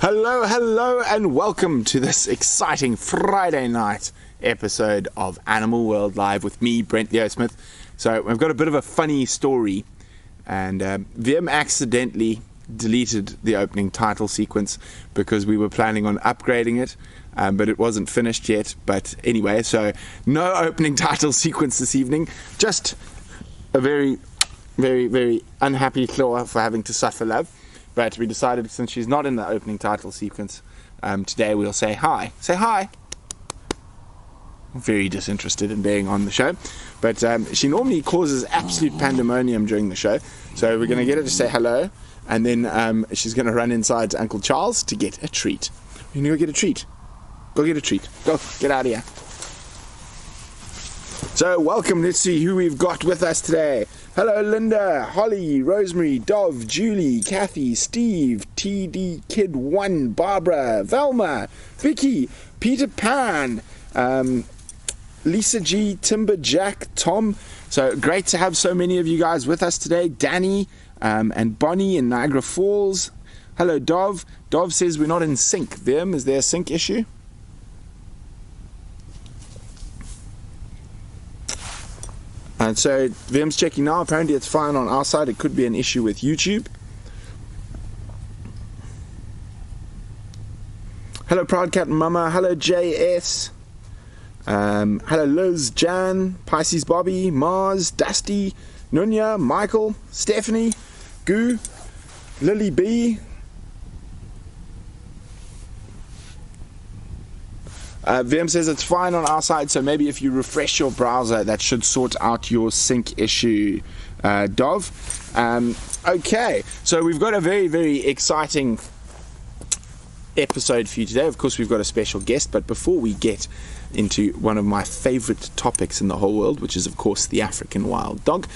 Hello, and welcome to this exciting Friday night episode of Animal World Live with me, Brent the Smith. So we've got a bit of a funny story, and VM accidentally deleted the opening title sequence because we were planning on upgrading it, but it wasn't finished yet. But anyway, so no opening title sequence this evening, just a very, very, very unhappy Claw for having to suffer love. But we decided, since she's not in the opening title sequence, today we'll say hi. Say hi. Very disinterested in being on the show. But she normally causes absolute pandemonium during the show. So we're going to get her to say hello. And then she's going to run inside to Uncle Charles to get a treat. You're going to go get a treat. Go get a treat. Go, get out of here. So welcome, let's see who we've got with us today. Hello Linda, Holly, Rosemary, Dov, Julie, Kathy, Steve, TD Kid 1, Barbara, Velma, Vicky, Peter Pan, Lisa G, Timber Jack, Tom. So great to have so many of you guys with us today. Danny and Bonnie in Niagara Falls. Hello Dov. Dov says we're not in sync. Vim, is there a sync issue? And so Vim's checking now. Apparently it's fine on our side. It could be an issue with YouTube. Hello Proud Cat Mama. Hello JS. Hello Liz, Jan, Pisces Bobby, Mars, Dusty, Nunya, Michael, Stephanie, Goo, Lily B. VM says it's fine on our side, so maybe if you refresh your browser, that should sort out your sync issue, Dov. Okay, so we've got a very, very exciting episode for you today. Of course, we've got a special guest, but before we get into one of my favorite topics in the whole world, which is, of course, the African wild dog,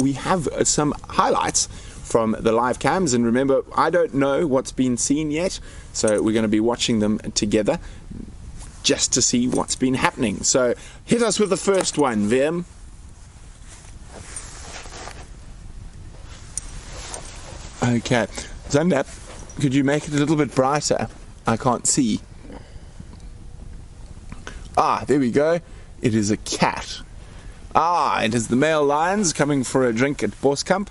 we have some highlights from the live cams. And remember, I don't know what's been seen yet, so we're going to be watching them together just to see what's been happening. So hit us with the first one, Vim. Okay, Zandap, could you make it a little bit brighter? I can't see. Ah, there we go. It is a cat. Ah, it is the male lions coming for a drink at Boskamp.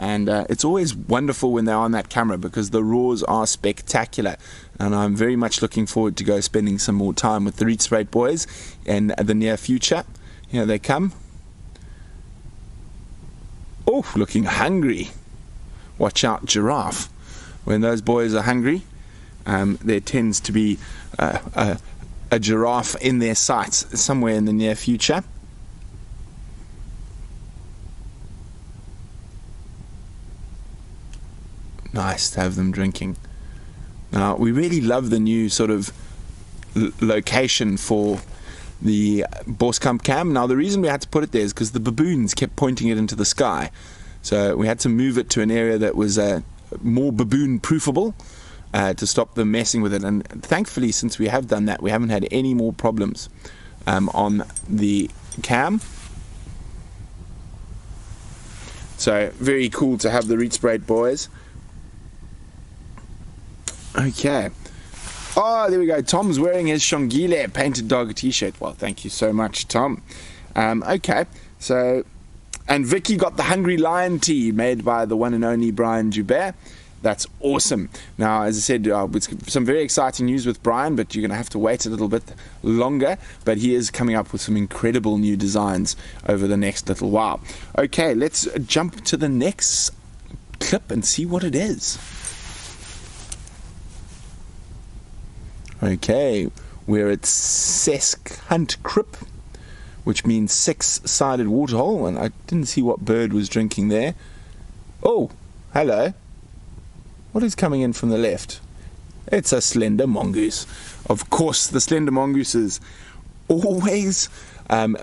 And it's always wonderful when they're on that camera because the roars are spectacular. And I'm very much looking forward to go spending some more time with the Rietspraat boys in the near future. Here they come. Oh, looking hungry. Watch out, giraffe. When those boys are hungry, there tends to be a giraffe in their sights somewhere in the near future. Nice to have them drinking. Now, we really love the new sort of location for the Boskamp cam. Now, the reason we had to put it there is because the baboons kept pointing it into the sky. So we had to move it to an area that was more baboon-proofable to stop them messing with it. And thankfully, since we have done that, we haven't had any more problems on the cam. So, very cool to have the Rietspraat boys. Okay. Oh, there we go. Tom's wearing his Shongile painted dog t-shirt. Well, thank you so much, Tom. Okay. So, and Vicky got the Hungry Lion tea made by the one and only Brian Joubert. That's awesome. Now, as I said, it's some very exciting news with Brian, but you're going to have to wait a little bit longer. But he is coming up with some incredible new designs over the next little while. Okay, let's jump to the next clip and see what it is. Okay, we're at CEST Hunt Crip, which means six-sided waterhole, and I didn't see what bird was drinking there. Oh, hello. What is coming in from the left? It's a Slender Mongoose. Of course, the Slender Mongooses always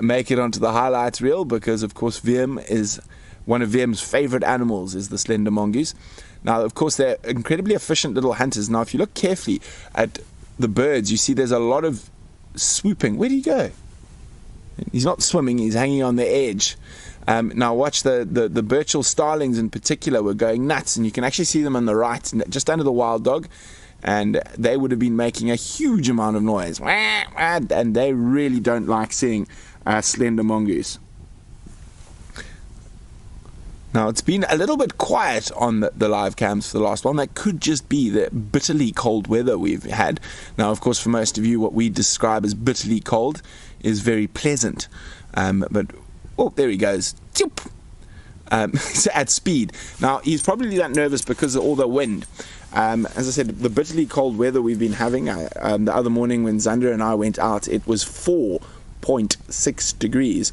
make it onto the highlights reel because, of course, VM is one of VM's favorite animals is the Slender Mongoose. Now, of course, they're incredibly efficient little hunters. Now, if you look carefully at the birds, you see there's a lot of swooping. Where do you go? He's not swimming, he's hanging on the edge. Now watch the Birchall starlings in particular were going nuts, and you can actually see them on the right, just under the wild dog. and they would have been making a huge amount of noise, and they really don't like seeing slender mongoose. Now, it's been a little bit quiet on the live cams for the last one. That could just be the bitterly cold weather we've had. Now, of course, for most of you, what we describe as bitterly cold is very pleasant. But, oh, there he goes. So at speed. Now, he's probably that nervous because of all the wind. As I said, the bitterly cold weather we've been having, the other morning when Zander and I went out, it was 4.6 degrees.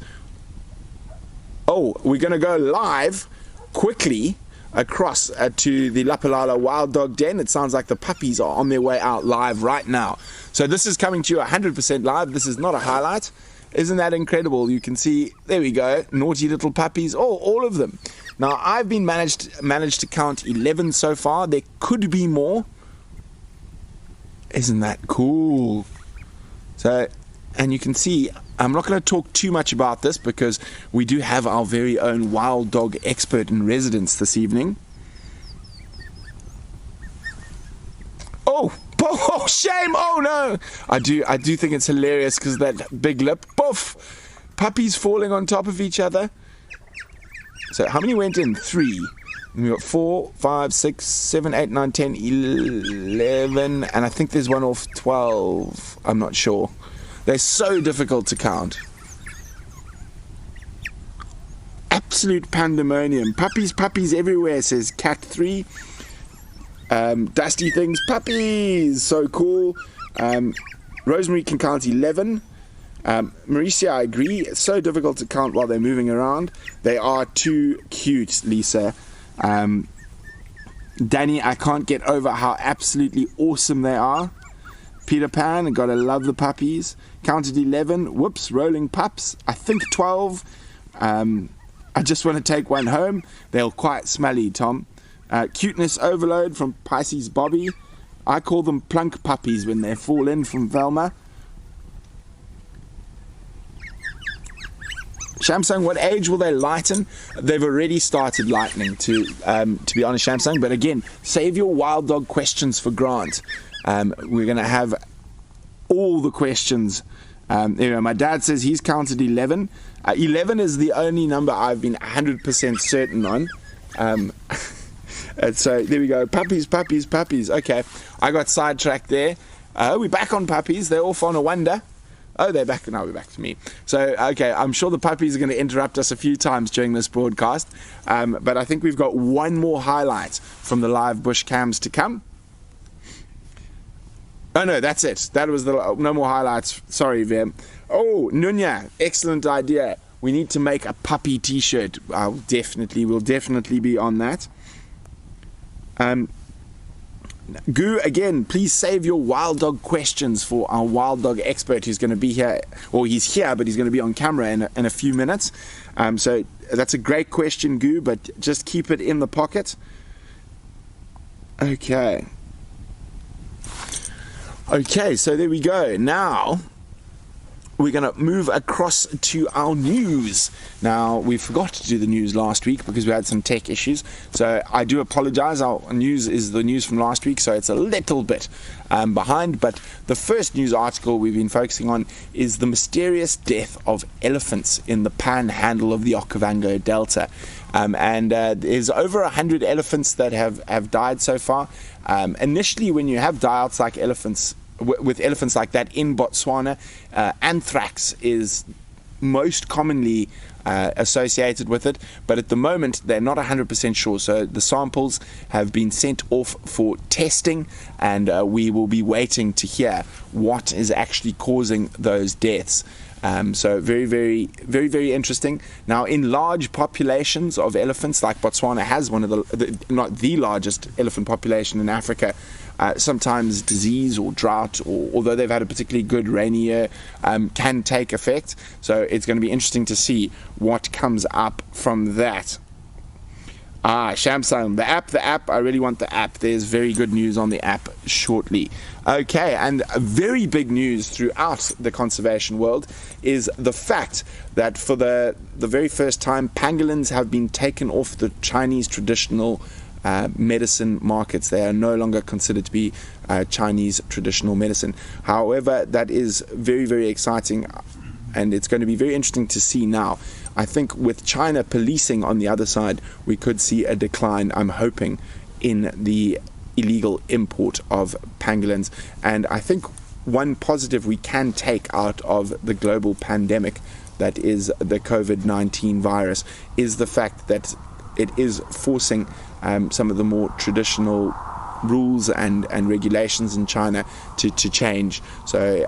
Oh, we're going to go live quickly across to the Lapalala Wild Dog Den. It sounds like the puppies are on their way out live right now. So this is coming to you 100% live. This is not a highlight. Isn't that incredible? You can see, there we go, naughty little puppies. Oh, all of them. Now, I've been managed to count 11 so far. There could be more. Isn't that cool? So, and you can see, I'm not going to talk too much about this because we do have our very own wild dog expert in residence this evening. Oh, shame! Oh no! I do think it's hilarious because that big lip. Poof! Puppies falling on top of each other. So how many went in? 3. And we got 4, 5, 6, 7, 8, 9, 10, 11, and I think there's one off 12. I'm not sure. They're so difficult to count. Absolute pandemonium. Puppies everywhere, says Cat 3. Dusty things, puppies! So cool. Rosemary can count 11. Mauricia, I agree. It's so difficult to count while they're moving around. They are too cute, Lisa. Danny, I can't get over how absolutely awesome they are. Peter Pan, gotta love the puppies. Counted 11. Whoops, rolling pups. I think 12. I just want to take one home. They're quite smelly, Tom. Cuteness overload from Pisces Bobby. I call them plunk puppies when they fall in from Velma. Shamsung, what age will they lighten? They've already started lightening, to be honest, Shamsung. But again, save your wild dog questions for Grant. We're going to have all the questions. My dad says he's counted 11. 11 is the only number I've been 100% certain on. So there we go. Puppies. Okay, I got sidetracked there. We're back on puppies. They're off on a wander. Oh, they're back. Now we're back to me. So, okay, I'm sure the puppies are going to interrupt us a few times during this broadcast. But I think we've got one more highlight from the live bush cams to come. Oh, no, that's it. That was no more highlights. Sorry, Vim. Oh, Nunya, excellent idea. We need to make a puppy t-shirt. We'll definitely be on that. Goo, again, please save your wild dog questions for our wild dog expert who's going to be here, or he's here, but he's going to be on camera in a few minutes. So that's a great question, Goo, but just keep it in the pocket. Okay, so there we go. Now we're going to move across to our news. Now, we forgot to do the news last week because we had some tech issues. So I do apologize. Our news is the news from last week, so it's a little bit behind. But the first news article we've been focusing on is the mysterious death of elephants in the Panhandle of the Okavango Delta. And there's over 100 elephants that have died so far. Initially, when you have die-outs like elephants, with elephants like that in Botswana, anthrax is most commonly associated with it, but at the moment they're not 100% sure. So the samples have been sent off for testing, and we will be waiting to hear what is actually causing those deaths. So very, very, very, very interesting. Now, in large populations of elephants, like Botswana has one of not the largest elephant population in Africa, sometimes disease or drought, or although they've had a particularly good rainy year, can take effect. So it's going to be interesting to see what comes up from that. Shamsung, the app, I really want the app. There's very good news on the app shortly. Okay, and very big news throughout the conservation world is the fact that for the very first time, pangolins have been taken off the Chinese traditional medicine markets. They are no longer considered to be Chinese traditional medicine. However, that is very, very exciting, and it's going to be very interesting to see now. I think with China policing on the other side, we could see a decline, I'm hoping, in the illegal import of pangolins. And I think one positive we can take out of the global pandemic that is the COVID-19 virus is the fact that it is forcing some of the more traditional rules and regulations in China to change. So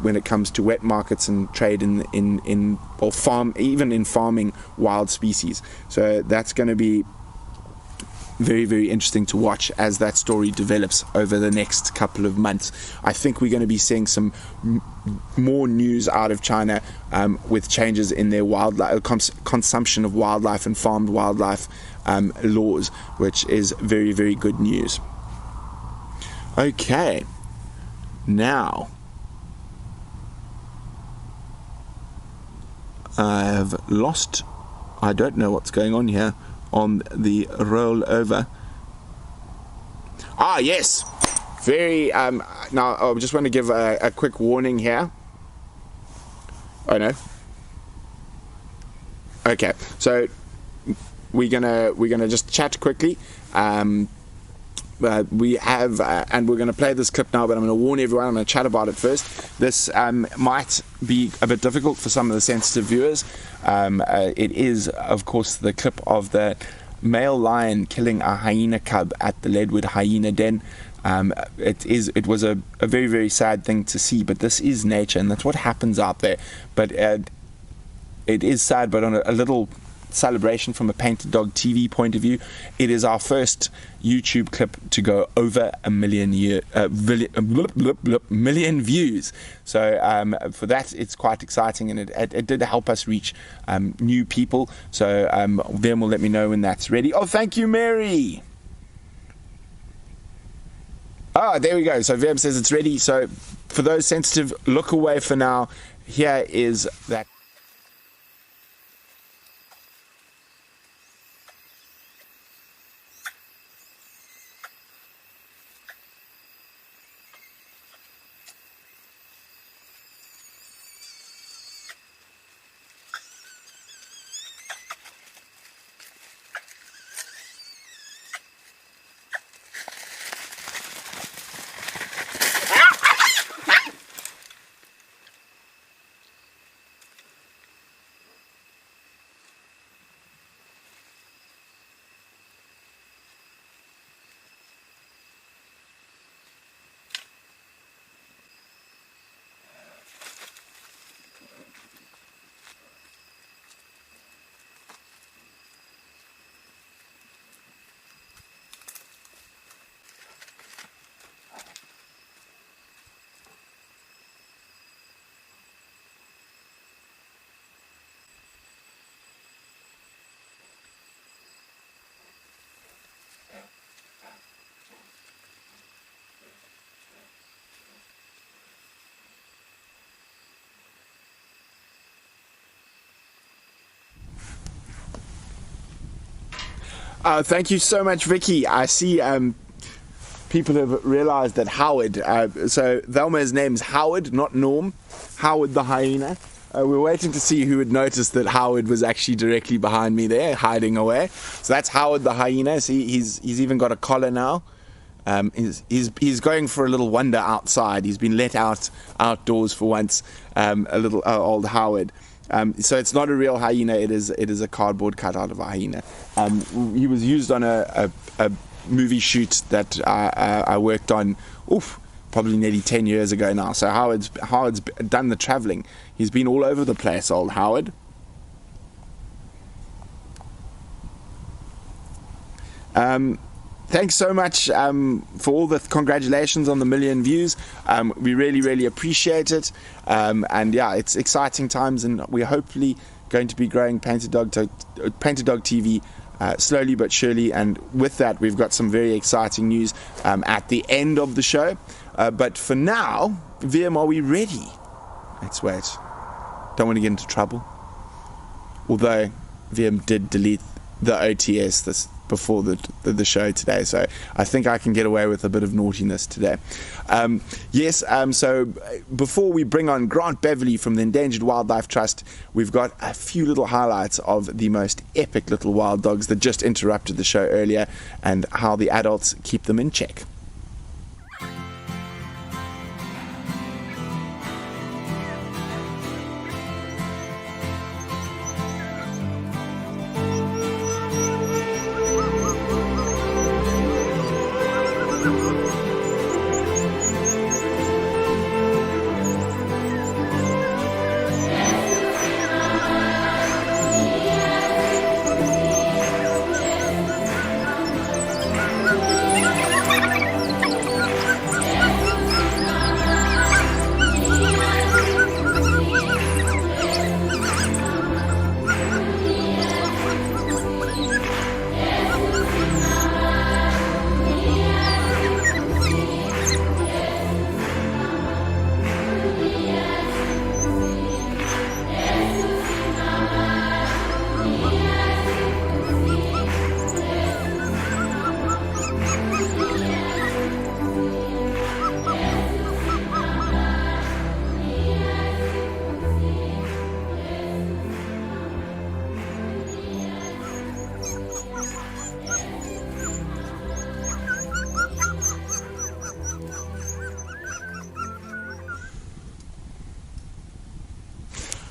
when it comes to wet markets and trade in or farm, even in farming wild species. So that's going to be very, very interesting to watch as that story develops over the next couple of months. I think we're going to be seeing some more news out of China with changes in their wildlife consumption of wildlife and farmed wildlife laws, which is very, very good news. Okay, now I don't know what's going on here on the rollover. Yes, very now I just want to give a quick warning here. Oh no. Okay, so we're gonna just chat quickly. We have and we're going to play this clip now, but I'm going to warn everyone, I'm going to chat about it first. This might be a bit difficult for some of the sensitive viewers. It is, of course, the clip of the male lion killing a hyena cub at the Leadwood Hyena Den. It was a very, very sad thing to see, but this is nature, and that's what happens out there. But it is sad, but on a little celebration from a Painted Dog TV point of view, it is our first YouTube clip to go over a million views. So for that, it's quite exciting, and it did help us reach new people. So Vim will let me know when that's ready. Oh, thank you, Mary. There we go. So Vim says it's ready. So for those sensitive, look away for now. Here is that. Thank you so much, Vicky. I see people have realized that Howard, so Velma's name's Howard, not Norm. Howard the hyena. We're waiting to see who would notice that Howard was actually directly behind me there, hiding away. So that's Howard the hyena. See, he's even got a collar now. He's going for a little wander outside. He's been let outdoors for once. A little old Howard. So it's not a real hyena. It is a cardboard cutout of a hyena. He was used on a movie shoot that I worked on. Probably nearly 10 years ago now. So Howard's done the traveling. He's been all over the place, old Howard. Thanks so much for all the congratulations on the 1 million views. We really, really appreciate it. And yeah, it's exciting times, and we're hopefully going to be growing Painted Dog TV slowly but surely. And with that, we've got some very exciting news at the end of the show. But for now, VM, are we ready? Let's wait. Don't want to get into trouble. Although VM did delete the OTS before the show today, so I think I can get away with a bit of naughtiness today. So before we bring on Grant Beverly from the Endangered Wildlife Trust, we've got a few little highlights of the most epic little wild dogs that just interrupted the show earlier, and how the adults keep them in check.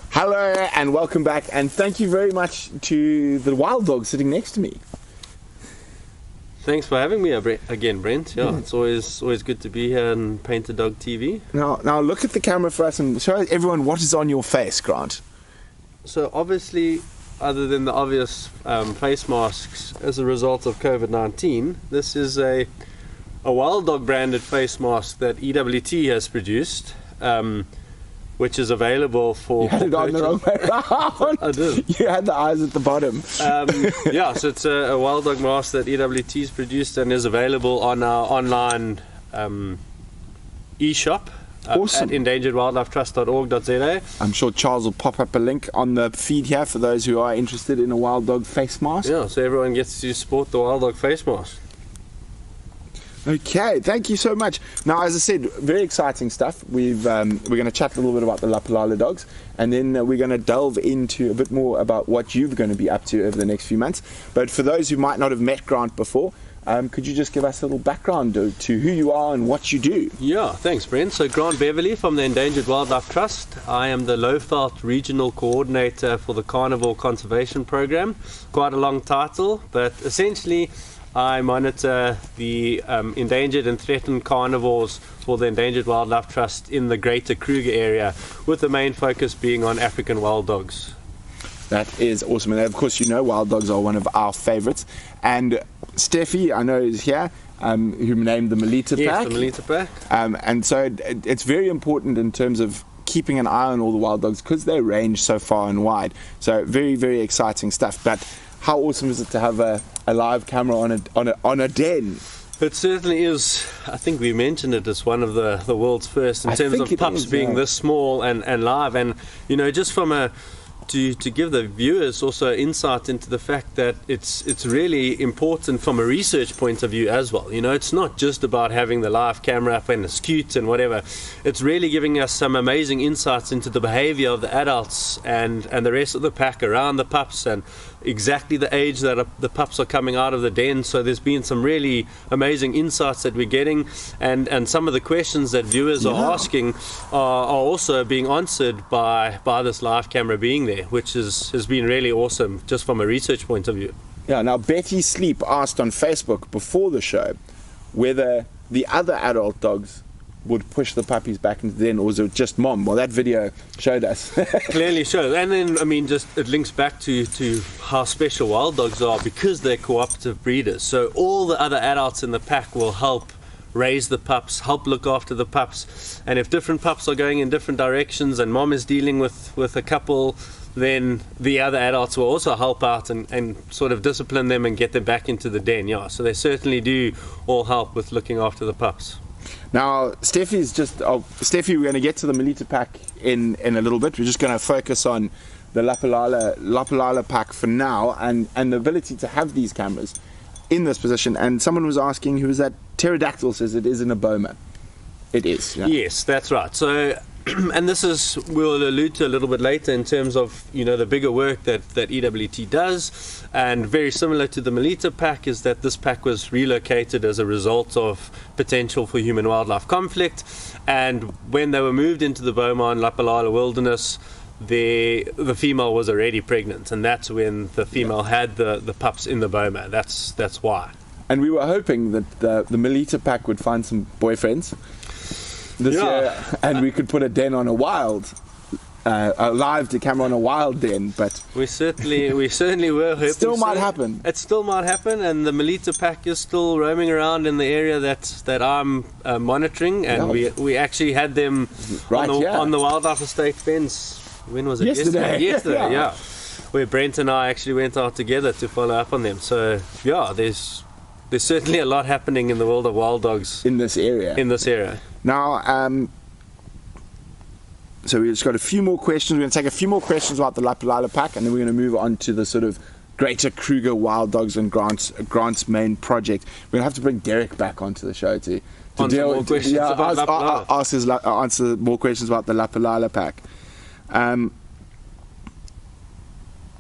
Hello and welcome back, and thank you very much to the wild dog sitting next to me. Thanks for having me again, Brent. Yeah, it's always good to be here on Paint a Dog TV. Now look at the camera for us and show everyone what is on your face, Grant. So obviously, other than the obvious face masks as a result of COVID-19, this is a wild dog branded face mask that EWT has produced. Which is available for... You had it on the wrong way around. I did. You had the eyes at the bottom. So it's a wild dog mask that EWT has produced and is available on our online e-shop awesome. At endangeredwildlifetrust.org.za. I'm sure Charles will pop up a link on the feed here for those who are interested in a wild dog face mask. Yeah, so everyone gets to sport the wild dog face mask. Okay, thank you so much. Now, as I said, very exciting stuff. We're going to chat a little bit about the Lapalala dogs, and then we're going to delve into a bit more about what you're going to be up to over the next few months. But for those who might not have met Grant before, could you just give us a little background to who you are and what you do? Yeah, thanks, Brent. So Grant Beverly from the Endangered Wildlife Trust. I am the Lowveld Regional Coordinator for the Carnivore Conservation Program. Quite a long title, but essentially I monitor the endangered and threatened carnivores for the Endangered Wildlife Trust in the greater Kruger area, with the main focus being on African wild dogs. That is awesome. And of course, you know, wild dogs are one of our favorites. And Steffi, I know, is here, who named the Melita Pack. Yes, the Melita Pack. And so it's very important in terms of keeping an eye on all the wild dogs because they range so far and wide. So very, very exciting stuff. But how awesome is it to have a live camera on a den? It certainly is. I think we mentioned it as one of the world's first in terms of pups being this small and live. And you know, just from to give the viewers also insight into the fact that it's really important from a research point of view as well. You know, it's not just about having the live camera up and the scute and whatever. It's really giving us some amazing insights into the behavior of the adults and the rest of the pack around the pups, and exactly the age that the pups are coming out of the den. So there's been some really amazing insights that we're getting, and some of the questions that viewers are asking are also being answered by this live camera being there, which has been really awesome just from a research point of view. Yeah, now Betty Sleep asked on Facebook before the show whether the other adult dogs would push the puppies back into the den, or was it just mom? Well, that video showed us. Clearly shows. And then, I mean, just it links back to how special wild dogs are because they're cooperative breeders. So all the other adults in the pack will help raise the pups, help look after the pups. And if different pups are going in different directions and mom is dealing with a couple, then the other adults will also help out and sort of discipline them and get them back into the den. Yeah, so they certainly do all help with looking after the pups. Now, Steffi, we're going to get to the Melita Pack in a little bit. We're just going to focus on the Lapalala Pack for now, and the ability to have these cameras. in this position. And someone was asking, who was that? Pterodactyl says it is in a boma. It is. Yeah. Yes, that's right. So, and this is, we'll allude to a little bit later in terms of, the bigger work that EWT does. And very similar to the Melita pack is that this pack was relocated as a result of potential for human-wildlife conflict. And when they were moved into the boma in Lapalala Wilderness, the female was already pregnant, and that's when the female had the pups in the boma. That's why. And we were hoping that the Melita pack would find some boyfriends this year, and we could put a den on a wild, a live to camera on a wild den. But we certainly were hoping. Still might happen. It still might happen, and the Melita pack is still roaming around in the area that I'm monitoring, and we actually had them on the wildlife estate fence. When was it? Yesterday, yeah. Where Brent and I actually went out together to follow up on them. So there's certainly a lot happening in the world of wild dogs in this area. Now, so we just got a few more questions. We're going to take a few more questions about the Lapalala pack, and then we're going to move on to the sort of greater Kruger wild dogs and Grant's main project. We're going to have to bring Derek back onto the show to answer more questions about Lapalala. Answer more questions about the Lapalala pack.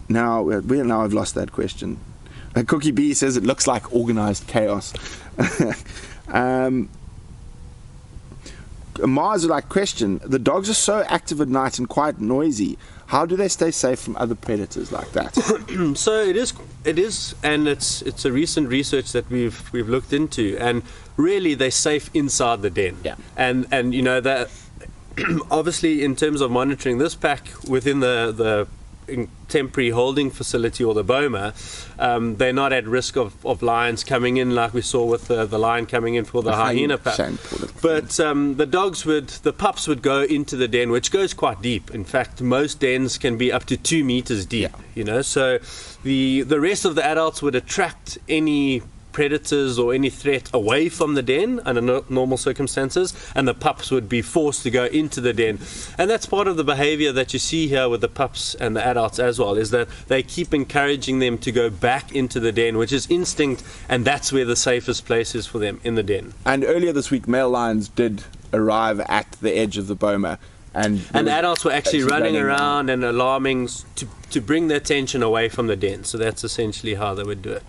Now I've lost that question. Cookie B says it looks like organized chaos. Mars would like question: the dogs are so active at night and quite noisy. How do they stay safe from other predators like that? So it is, and it's a recent research that we've looked into, and really they're safe inside the den. Yeah. And that obviously in terms of monitoring this pack within the temporary holding facility or the boma, they're not at risk of lions coming in like we saw with the lion coming in for the hyena pack. But the pups would go into the den, which goes quite deep. In fact, most dens can be up to 2 meters deep. So the rest of the adults would attract any predators or any threat away from the den under normal circumstances, and the pups would be forced to go into the den. And that's part of the behavior that you see here with the pups and the adults as well, is that they keep encouraging them to go back into the den, which is instinct, and that's where the safest place is for them, in the den. And earlier this week, male lions did arrive at the edge of the boma, and the adults were actually running around and alarming to bring the attention away from the den. So that's essentially how they would do it.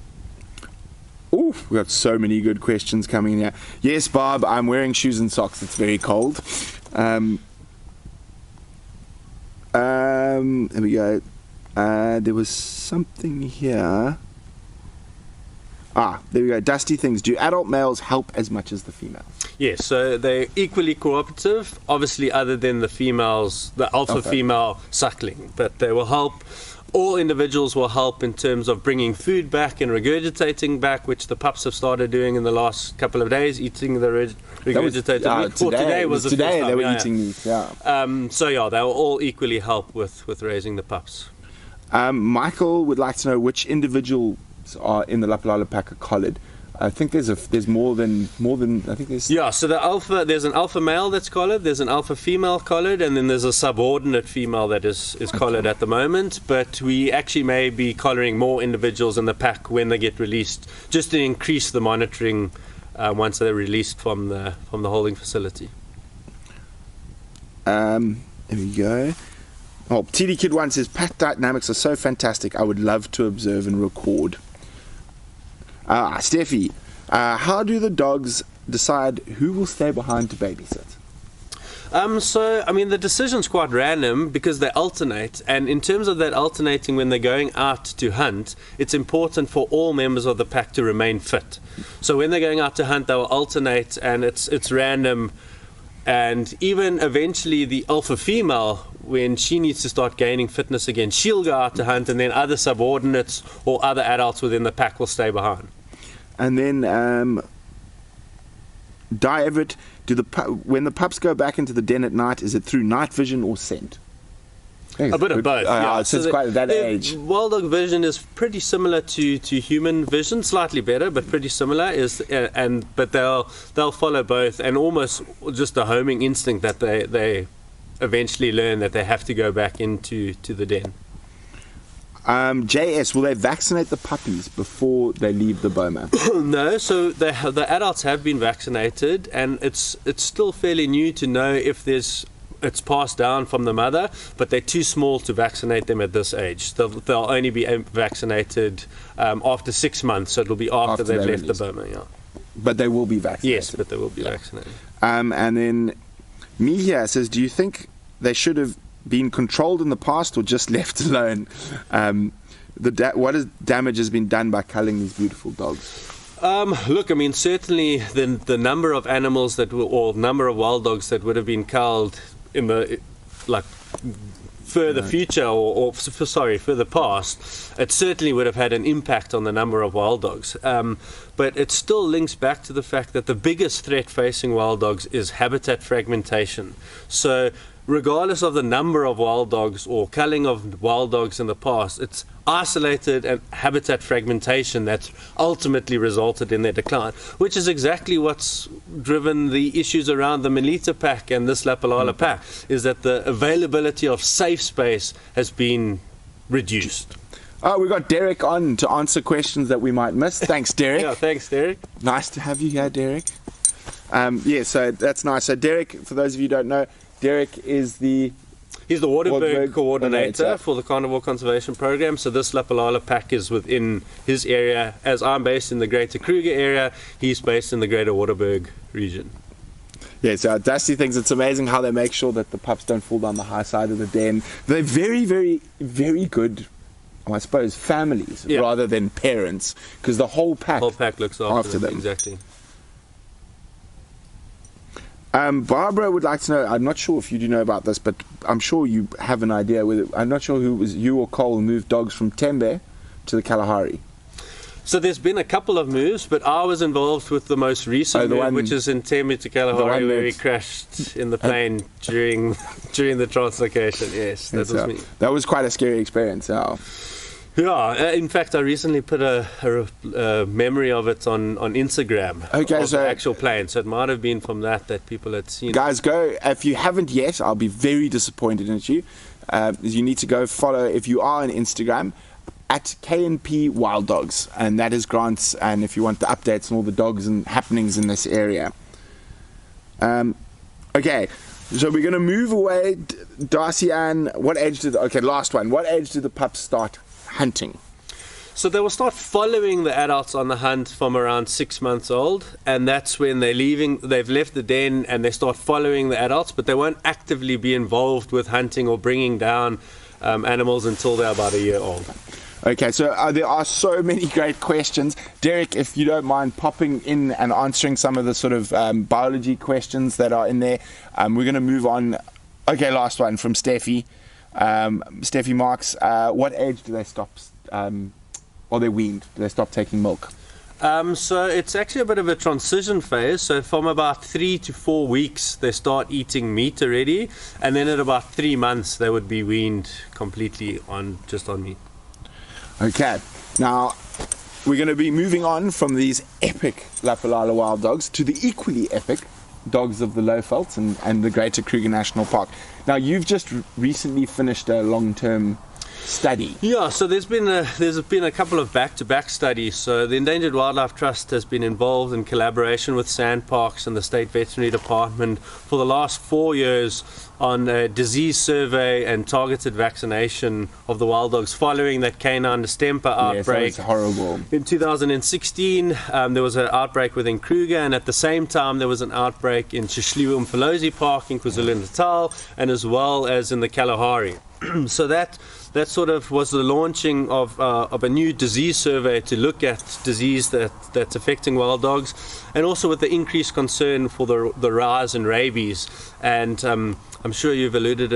Oh, we've got so many good questions coming in here. Yes, Bob, I'm wearing shoes and socks. It's very cold. There we go. There was something here. There we go. Dusty things. Do adult males help as much as the females? Yes, so they're equally cooperative, obviously other than the females, the alpha female suckling, but they will help. All individuals will help in terms of bringing food back and regurgitating back, which the pups have started doing in the last couple of days, eating the regurgitated meat. Today was the first time. They were eating meat, they will all equally help with raising the pups. Michael would like to know which individuals are in the Lapalala pack are collared. I think there's more than I think there's. Yeah, so there's an alpha male that's collared, there's an alpha female collared, and then there's a subordinate female that is collared at the moment. But we actually may be collaring more individuals in the pack when they get released, just to increase the monitoring once they're released from the holding facility. There we go. TD Kid 1 says pack dynamics are so fantastic. I would love to observe and record. Steffi, how do the dogs decide who will stay behind to babysit? The decision's quite random because they alternate, and in terms of that alternating when they're going out to hunt, it's important for all members of the pack to remain fit. So when they're going out to hunt, they will alternate, and it's random. And even eventually the alpha female, when she needs to start gaining fitness again, she'll go out to hunt, and then other subordinates or other adults within the pack will stay behind. And then, Di Everett, when the pups go back into the den at night, is it through night vision or scent? A bit of both. So it's quite at that age. Wild dog vision is pretty similar to human vision, slightly better, but pretty similar. But they'll follow both, and almost just a homing instinct that they eventually learn that they have to go back into the den. JS, will they vaccinate the puppies before they leave the boma? No, so the adults have been vaccinated, and it's still fairly new to know if it's passed down from the mother, but they're too small to vaccinate them at this age. They'll only be vaccinated after 6 months, so it'll be after they've left the boma. Yeah. But they will be vaccinated. Yes, but they will be vaccinated. And then Mihia says, do you think they should have been controlled in the past or just left alone? What damage has been done by culling these beautiful dogs? Look, I mean, certainly the number of animals or number of wild dogs that would have been culled in the further future or further past, it certainly would have had an impact on the number of wild dogs. But it still links back to the fact that the biggest threat facing wild dogs is habitat fragmentation. So regardless of the number of wild dogs or culling of wild dogs in the past, it's isolated and habitat fragmentation that's ultimately resulted in their decline, which is exactly what's driven the issues around the Melita pack and this Lapalala pack, is that the availability of safe space has been reduced. Oh, we've got Derek on to answer questions that we might miss. Thanks, Derek. Yeah, thanks, Derek. Nice to have you here, Derek. So that's nice. So Derek, for those of you who don't know, Derek is He's the Waterberg coordinator for the Carnivore Conservation Program. So this Lapalala pack is within his area. As I'm based in the Greater Kruger area, he's based in the Greater Waterberg region. Yeah, so Dusty thinks it's amazing how they make sure that the pups don't fall down the high side of the den. They're very, very, very good, I suppose, families rather than parents, because the whole pack looks after them. Exactly. Barbara would like to know, I'm not sure if you do know about this, but I'm sure you have an idea. I'm not sure who it was, you or Cole, who moved dogs from Tembe to the Kalahari. So there's been a couple of moves, but I was involved with the most recent move, which is in Tembe to Kalahari, where he crashed in the plane during the translocation. Yes, that was me. That was quite a scary experience. Yeah, in fact, I recently put a memory of it on Instagram. Okay, of the actual plane, so it might have been from that people had seen. Guys, go, if you haven't yet, I'll be very disappointed in you. You need to go follow, if you are on Instagram, at KNP Wild Dogs, and that is Grant's, and if you want the updates on all the dogs and happenings in this area. Okay, so we're going to move away. Darcy Ann, last one. What age did the pups start hunting? So they will start following the adults on the hunt from around 6 months old, and that's when they've left the den and they start following the adults, but they won't actively be involved with hunting or bringing down animals until they're about a year old. Okay, so there are so many great questions. Derek, if you don't mind popping in and answering some of the sort of biology questions that are in there, we're going to move on. Okay, last one from Steffi. Steffi Marks, what age do they stop, or they're weaned? Do they stop taking milk? So it's actually a bit of a transition phase. So from about 3 to 4 weeks, they start eating meat already, and then at about 3 months, they would be weaned completely on meat. Okay, now we're going to be moving on from these epic Lapalala wild dogs to the equally epic dogs of the Lowveldt and the Greater Kruger National Park. Now, you've just recently finished a long-term study. Yeah, so there's been a couple of back-to-back studies. So the Endangered Wildlife Trust has been involved in collaboration with Sandparks and the State Veterinary Department for the last 4 years on a disease survey and targeted vaccination of the wild dogs following that canine distemper outbreak. Yes, that was horrible. In 2016, there was an outbreak within Kruger, and at the same time there was an outbreak in Chishliwa Mfolozi Park in KwaZulu-Natal, and as well as in the Kalahari. So that sort of was the launching of a new disease survey to look at disease that's affecting wild dogs, and also with the increased concern for the rise in rabies. And I'm sure you've alluded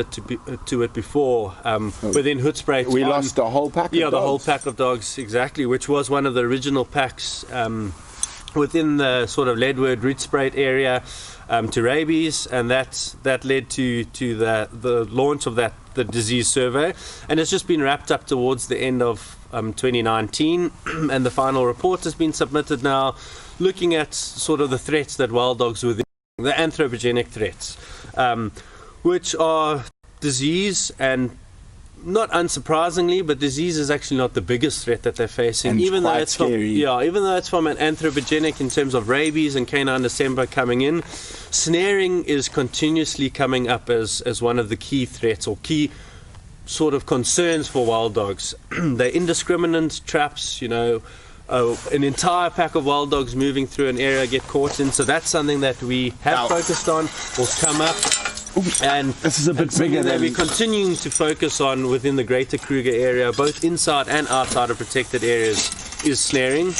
to it before. Within Hoedspruit, we lost a whole pack of dogs. Yeah, the whole pack of dogs, exactly, which was one of the original packs within the sort of Leadwood, Hoedspruit area to rabies, and that led to the launch of the disease survey, and it's just been wrapped up towards the end of 2019, and the final report has been submitted now, looking at sort of the threats that wild dogs within the anthropogenic threats, which are disease and not unsurprisingly, but disease is actually not the biggest threat that they're facing. And even though it's scary. even though it's from an anthropogenic in terms of rabies and canine distemper coming in, snaring is continuously coming up as one of the key threats or key sort of concerns for wild dogs. They're indiscriminate traps, you know. An entire pack of wild dogs moving through an area get caught in, so that's something that we have focused on, will come up. And this is a bit bigger than we're continuing to focus on within the greater Kruger area, both inside and outside of protected areas, is snaring.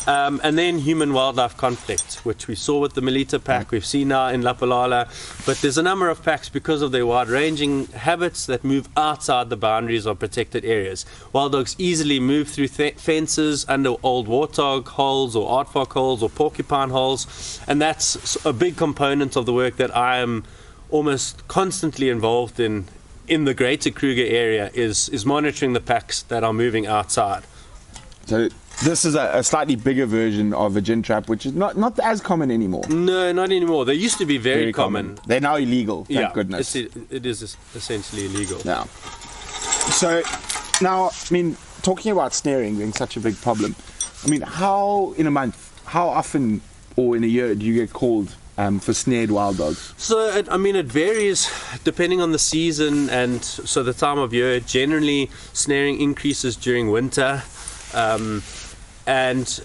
And then human-wildlife conflict, which we saw with the Melita pack, we've seen now in Lapalala, but there's a number of packs because of their wide-ranging habits that move outside the boundaries of protected areas. Wild dogs easily move through fences, under old warthog holes or aardvark holes or porcupine holes, and that's a big component of the work that I am almost constantly involved in the greater Kruger area, is monitoring the packs that are moving outside. So this is a slightly bigger version of a gin trap, which is not as common anymore. No, not anymore. They used to be very common. They're now illegal, thank goodness. It is essentially illegal. Yeah. So now, I mean, talking about snaring being such a big problem, I mean, how often or in a year do you get called for snared wild dogs? So, it varies depending on the season and so the time of year. Generally, snaring increases during winter. And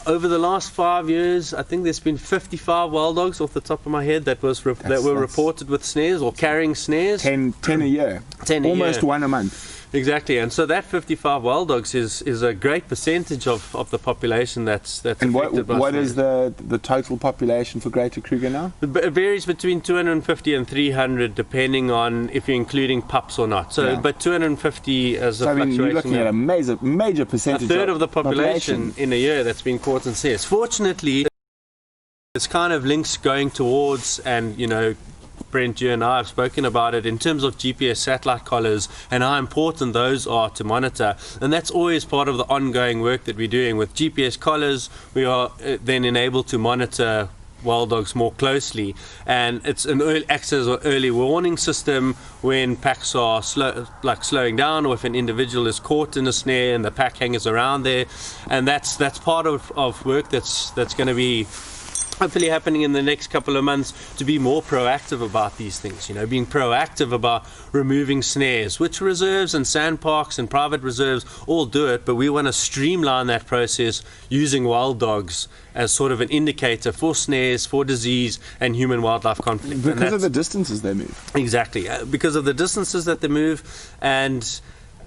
over the last 5 years, I think there's been 55 wild dogs off the top of my head that were reported with snares or carrying snares. 10 a year. 10 a Almost year. one a month. Exactly, and so that 55 wild dogs is a great percentage of the population that's and affected by what snares. is the total population for Greater Kruger now? It varies between 250 and 300 depending on if you're including pups or not. So, but 250 as a fluctuation. You're looking at a major percentage. A third of the population in a year that's been caught in snares. Fortunately, it's kind of links going towards, and you know, Brent, you and I have spoken about it in terms of GPS satellite collars and how important those are to monitor, and that's always part of the ongoing work that we're doing. With GPS collars, we are then enabled to monitor wild dogs more closely, and it's an early warning system when packs are slowing down, or if an individual is caught in a snare and the pack hangers around there, and that's part of work that's going to be hopefully happening in the next couple of months, to be more proactive about these things, you know, being proactive about removing snares, which reserves and sandparks and private reserves all do it, but we want to streamline that process using wild dogs as sort of an indicator for snares, for disease and human-wildlife conflict. Because of the distances they move. Exactly, because of the distances that they move and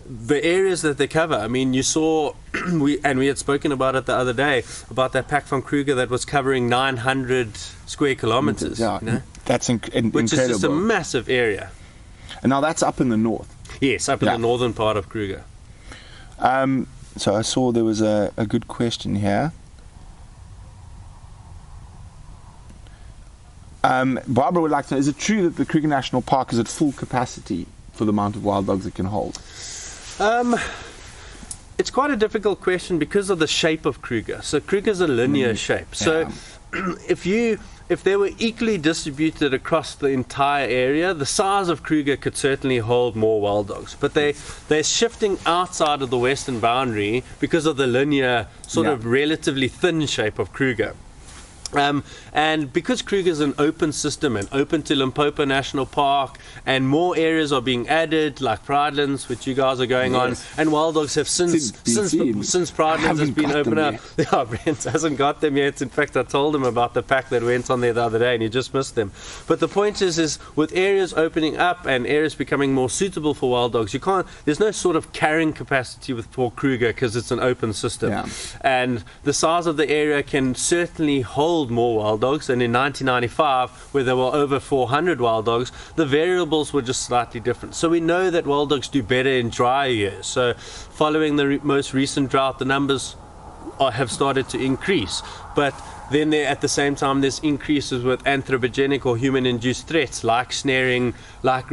the areas that they cover. I mean, you saw, we had spoken about it the other day, about that pack from Kruger that was covering 900 square kilometers. Yeah, you know? That's incredible. Which is just a massive area. And now that's up in the north. Yes, up in the northern part of Kruger. So I saw there was a good question here. Barbara would like to know, is it true that the Kruger National Park is at full capacity for the amount of wild dogs it can hold? It's quite a difficult question because of the shape of Kruger. So Kruger's a linear shape. So if they were equally distributed across the entire area, the size of Kruger could certainly hold more wild dogs. But they're shifting outside of the western boundary because of the linear, sort of relatively thin shape of Kruger. And because Kruger is an open system and open to Limpopo National Park, and more areas are being added, like Pridelands, which you guys are going on, and wild dogs have since Pridelands has been opened up. Yeah, Brent hasn't got them yet. In fact, I told him about the pack that went on there the other day, and he just missed them. But the point is with areas opening up and areas becoming more suitable for wild dogs, there's no sort of carrying capacity for Kruger because it's an open system. Yeah. And the size of the area can certainly hold more wild dogs, and in 1995, where there were over 400 wild dogs, the variables were just slightly different. So we know that wild dogs do better in dry years. So following the most recent drought, the numbers have started to increase, but then at the same time there's increases with anthropogenic or human-induced threats like snaring, like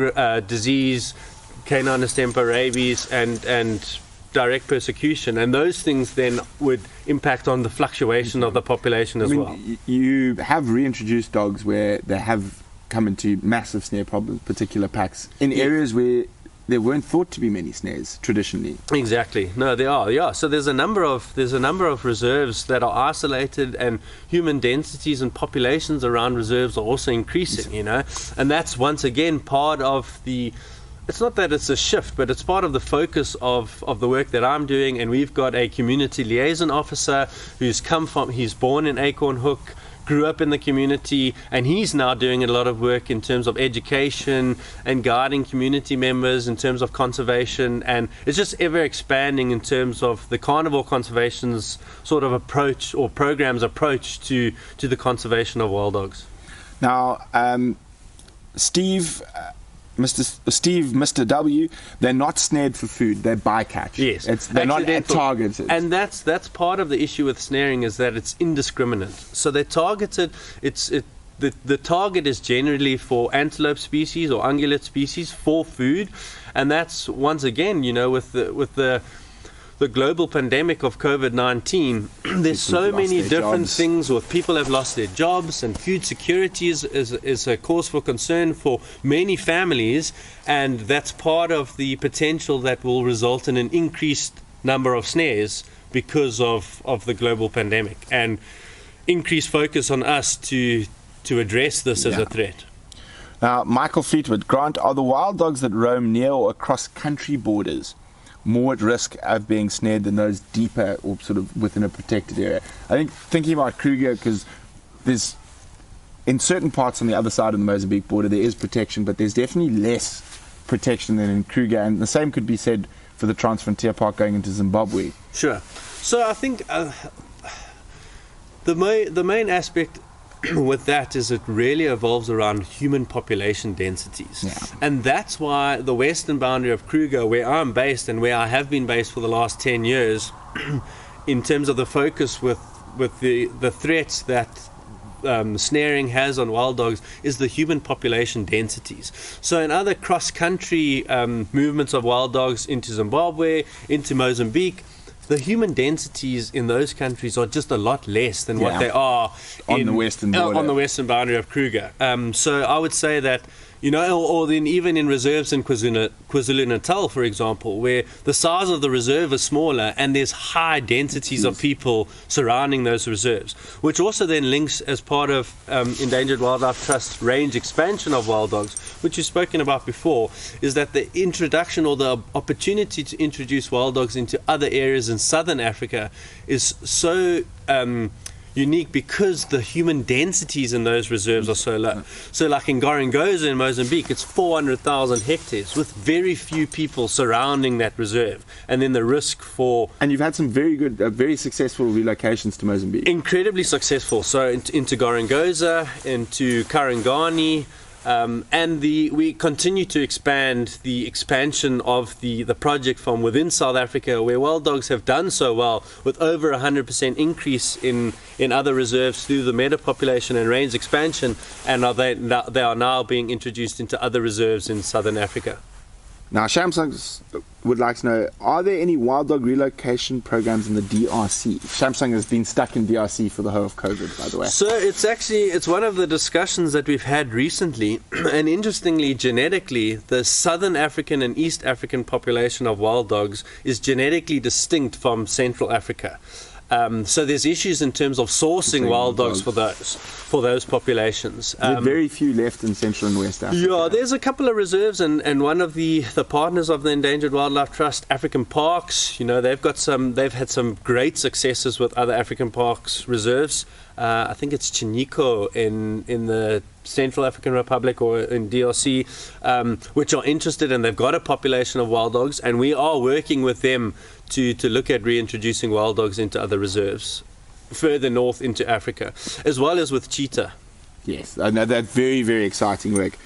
disease, canine distemper, rabies, and direct persecution, and those things then would impact on the fluctuation of the population as well. You have reintroduced dogs where they have come into massive snare problems, particular packs, in areas where there weren't thought to be many snares traditionally. Exactly. No, there are. Yeah. So there's a number of reserves that are isolated, and human densities and populations around reserves are also increasing. And that's once again part of the. It's not that it's a shift, but it's part of the focus of the work that I'm doing. And we've got a community liaison officer he's born in Acorn Hook, grew up in the community, and he's now doing a lot of work in terms of education and guiding community members in terms of conservation. And it's just ever expanding in terms of the carnivore conservation's sort of approach or program's approach to the conservation of wild dogs. Now, Mr. W, they're not snared for food, they're bycatch. Yes. They're not targeted. And that's part of the issue with snaring, is that it's indiscriminate. So they're targeted, the target is generally for antelope species or ungulate species for food. And that's, once again, with the global pandemic of COVID-19, there's so many different things with people have lost their jobs, and food security is a cause for concern for many families, and that's part of the potential that will result in an increased number of snares because of the global pandemic, and increased focus on us to address this as a threat. Now, Michael Fleetwood, Grant, are the wild dogs that roam near or across country borders more at risk of being snared than those deeper or sort of within a protected area? I think thinking about Kruger, because there's in certain parts on the other side of the Mozambique border there is protection, but there's definitely less protection than in Kruger, and the same could be said for the Transfrontier Park going into Zimbabwe. Sure. So I think the main aspect with that is it really evolves around human population densities. And that's why the western boundary of Kruger, where I'm based and where I have been based for the last 10 years, in terms of the focus with the threats that snaring has on wild dogs, is the human population densities. So in other cross-country movements of wild dogs into Zimbabwe, into Mozambique, the human densities in those countries are just a lot less than what they are on the western border, on the western boundary of Kruger. So I would say that, or then even in reserves in KwaZulu-Natal, for example, where the size of the reserve is smaller and there's high densities of people surrounding those reserves, which also then links as part of Endangered Wildlife Trust range expansion of wild dogs, which you've spoken about before, is that the introduction or the opportunity to introduce wild dogs into other areas in southern Africa is so unique because the human densities in those reserves are so low. So like in Gorongosa in Mozambique, it's 400,000 hectares with very few people surrounding that reserve, and then the risk for... And you've had some very good, very successful relocations to Mozambique. Incredibly successful. So into Gorongosa, into Karangani, and we continue to expand the expansion of the project from within South Africa, where wild dogs have done so well, with over 100% increase in other reserves through the meta population and range expansion, and they are now being introduced into other reserves in southern Africa. Now, Shamsung would like to know, are there any wild dog relocation programs in the DRC? Shamsung has been stuck in DRC for the whole of COVID, by the way. So it's one of the discussions that we've had recently, and interestingly, genetically, the Southern African and East African population of wild dogs is genetically distinct from Central Africa. So there's issues in terms of sourcing wild dogs for those populations. There are very few left in Central and West Africa. Yeah, there's a couple of reserves, and one of the partners of the Endangered Wildlife Trust, African Parks, they've had some great successes with other African Parks reserves. I think it's Chiniko in the Central African Republic or in DRC, which are interested, and they've got a population of wild dogs, and we are working with them to look at reintroducing wild dogs into other reserves further north into Africa, as well as with cheetah. Yes, I know that. Very, very exciting work.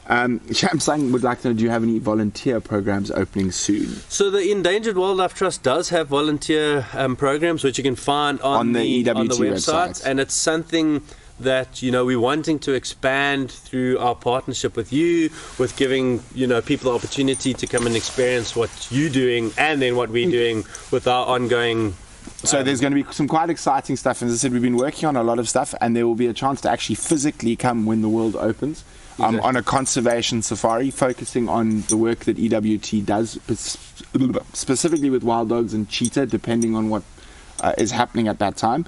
Shamsung would like to know, do you have any volunteer programs opening soon? So the Endangered Wildlife Trust does have volunteer programs, which you can find on the website, and it's something that we're wanting to expand through our partnership with you, with giving people the opportunity to come and experience what you're doing and then what we're doing with our ongoing. So there's going to be some quite exciting stuff. As I said, we've been working on a lot of stuff, and there will be a chance to actually physically come when the world opens. Exactly. on a conservation safari, focusing on the work that EWT does, specifically with wild dogs and cheetah, depending on what is happening at that time.